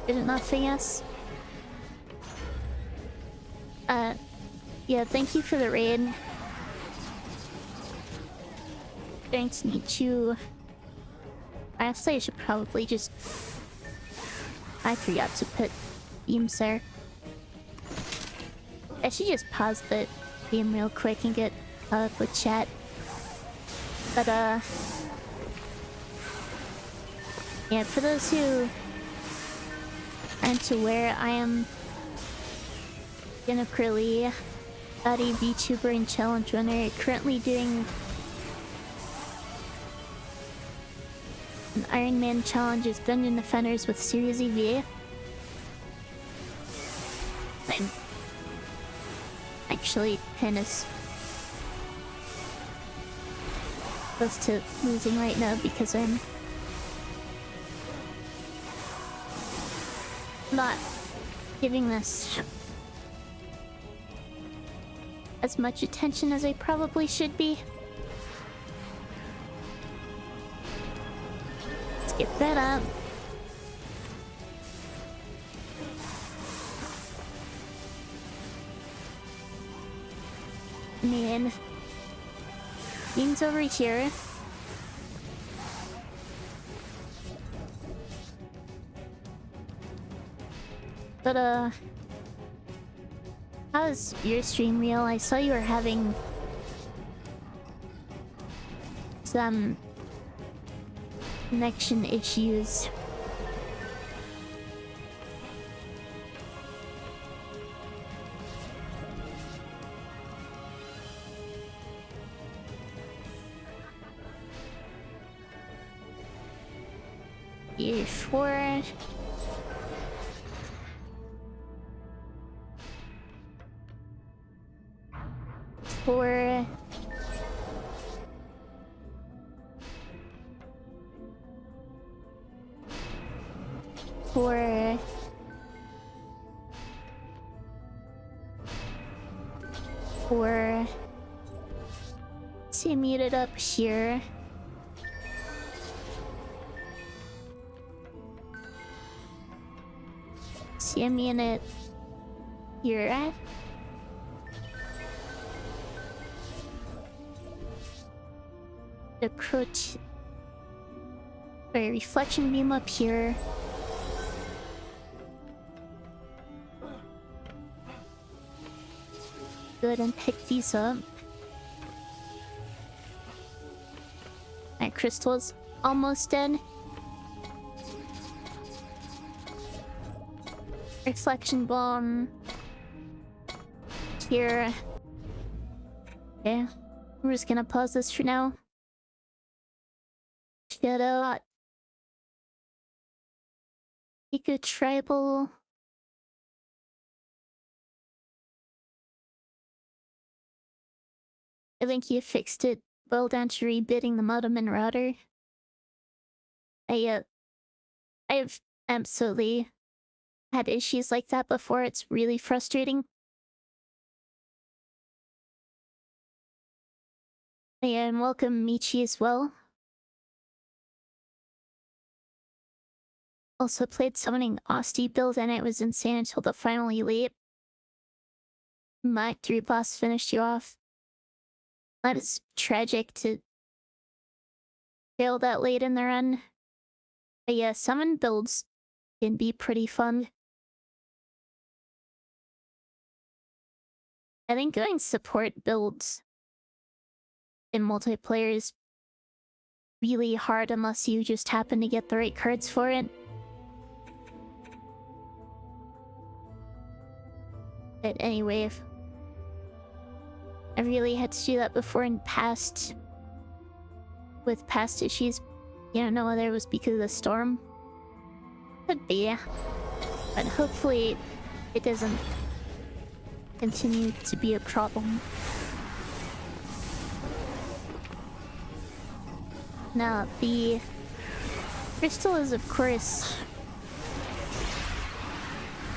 Is it nothing else? Yeah, thank you for the raid. Thanks, need to... Honestly, I should probably just... I forgot to put beams there. I should just pause the game real quick and get caught up with chat. But, yeah, for those who aren't aware, I am Jenna Curly, a VTuber and challenge runner, currently doing an Ironman challenge as Dungeon Defenders with Series EV. I'm actually kind of close to losing right now because I'm not giving this as much attention as I probably should be. Let's get that up. Man. Beans over here. But, how's your stream reel? I saw you were having some connection issues. You sure? For see, mute it up here. See, I'm in it here. The crutch. Sorry, reflection beam up here. Go ahead and pick these up. My crystal's almost dead. Reflection bomb. Here. Okay. We're just gonna pause this for now. Shout out. Pika Tribal. I think you fixed it well down to rebidding the modem and router. I've absolutely had issues like that before. It's really frustrating. And welcome Michi as well. Also played summoning Austie build and it was insane until the final elite. My 3 boss finished you off. That is tragic to fail that late in the run. But yeah, summon builds can be pretty fun. I think going support builds in multiplayer is really hard unless you just happen to get the right cards for it. But anyway, I really had to do that before in past... with past issues. You don't know whether it was because of the storm. Could be. But hopefully it doesn't continue to be a problem. Now, the crystal is of course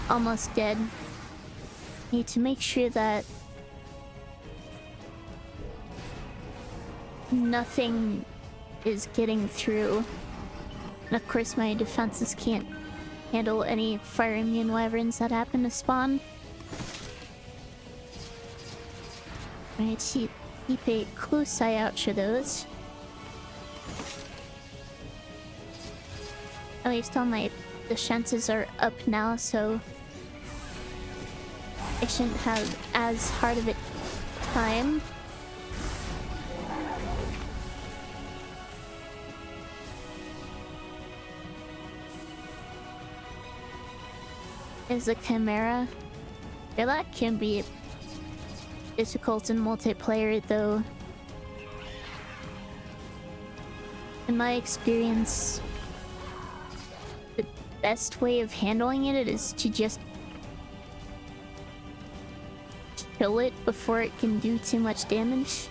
almost dead. Need to make sure that nothing is getting through. And of course my defenses can't handle any fire immune wyverns that happen to spawn. Right, keep a close eye out for those. At least all my defenses are up now, so I shouldn't have as hard of a time. Is a chimera. Yeah, that can be difficult in multiplayer, though. In my experience, the best way of handling it is to just kill it before it can do too much damage.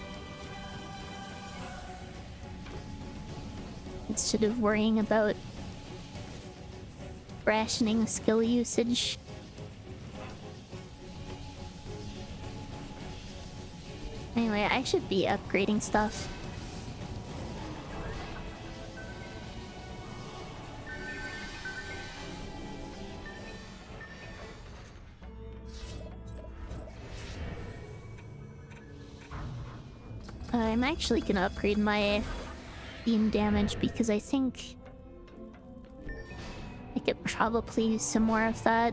instead of worrying about rationing skill usage. Anyway, I should be upgrading stuff. I'm actually gonna upgrade my beam damage because I think I could probably use some more of that.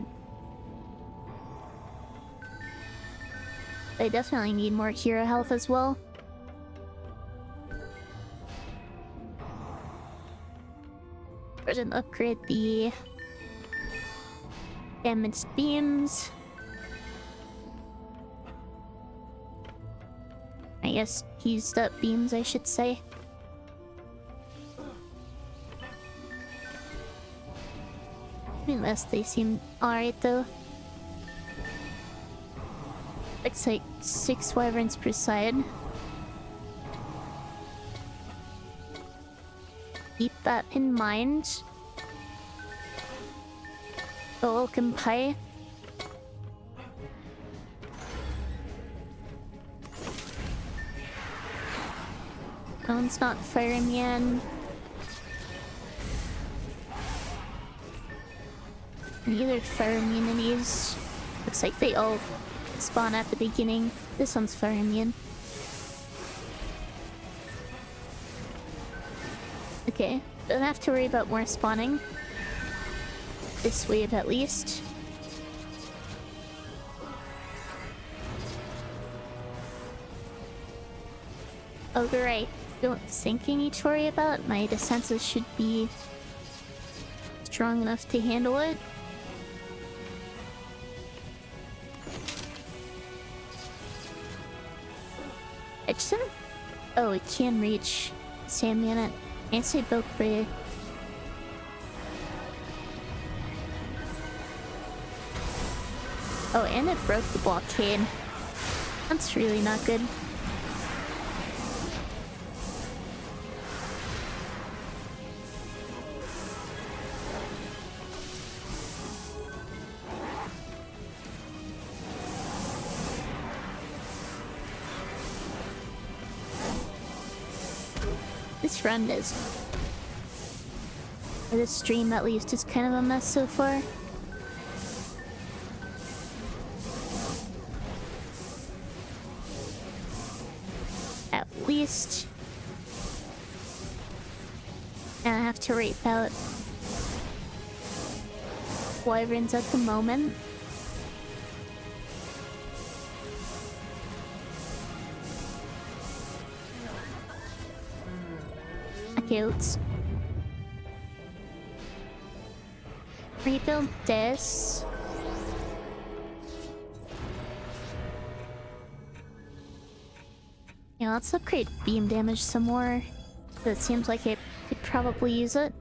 I definitely need more hero health as well. We're gonna upgrade the damaged beams. I guess used up beams, I should say. Unless they seem alright though. Looks like 6 wyverns per side. Keep that in mind. Oh, welcome pie. No one's not firing yan. Neither fire immunities. Looks like they all spawn at the beginning. This one's fire immune. Okay, don't have to worry about more spawning. This wave at least. Oh, right. Don't think you need to worry about. My defenses should be strong enough to handle it. I just don't... Oh, it can reach same unit. Can't say both for. Oh, and it broke the blockade. That's really not good. This run is... or this stream at least is kind of a mess so far. At least... and I have to rape out wyverns at the moment. Okay, let's rebuild this. Yeah, let's upgrade beam damage some more. It seems like I could probably use it.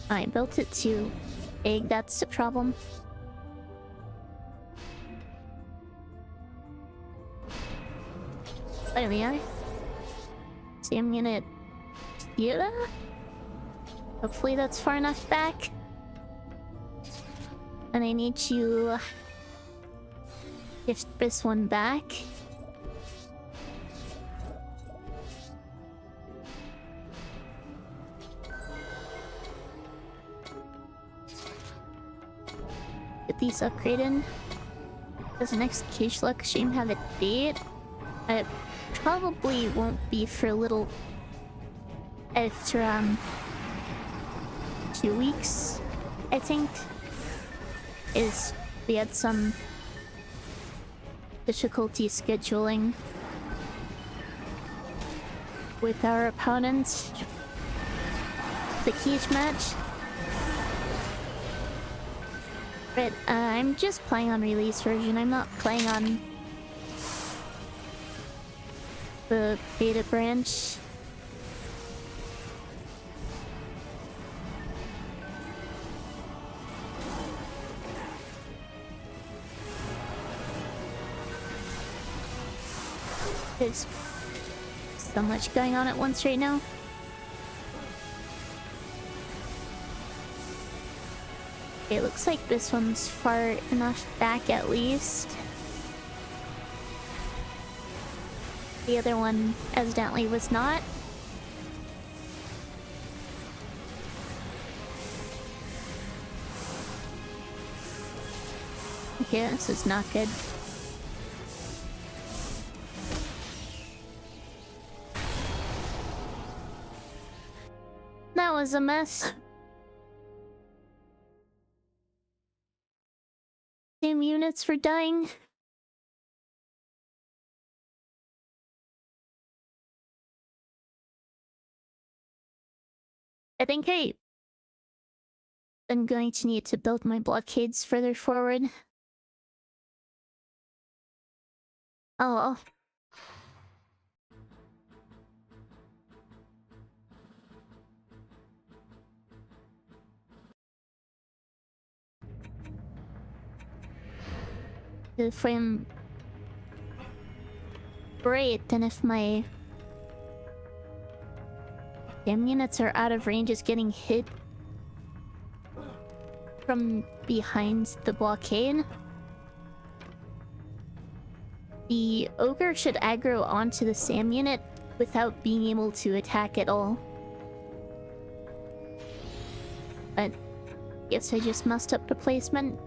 I built it to egg, that's the problem. There we are. See, I'm gonna heal that. Hopefully that's far enough back. And I need to gift this one back. Get these upgraded. Does an execution luck shame have a date? It probably won't be for a little extra 2 weeks, I think. Is we had some difficulty scheduling with our opponents. The cage match. But I'm just playing on release version. I'm not playing on the beta branch. There's so much going on at once right now. It looks like this one's far enough back at least. The other one evidently was not. Okay, this is not good. That was a mess. Same units for dying. I think I'm going to need to build my blockades further forward. Oh well. If I'm great, then if my damn units are out of range is getting hit from behind the blockade, the ogre should aggro onto the SAM unit without being able to attack at all. But guess I just messed up the placement.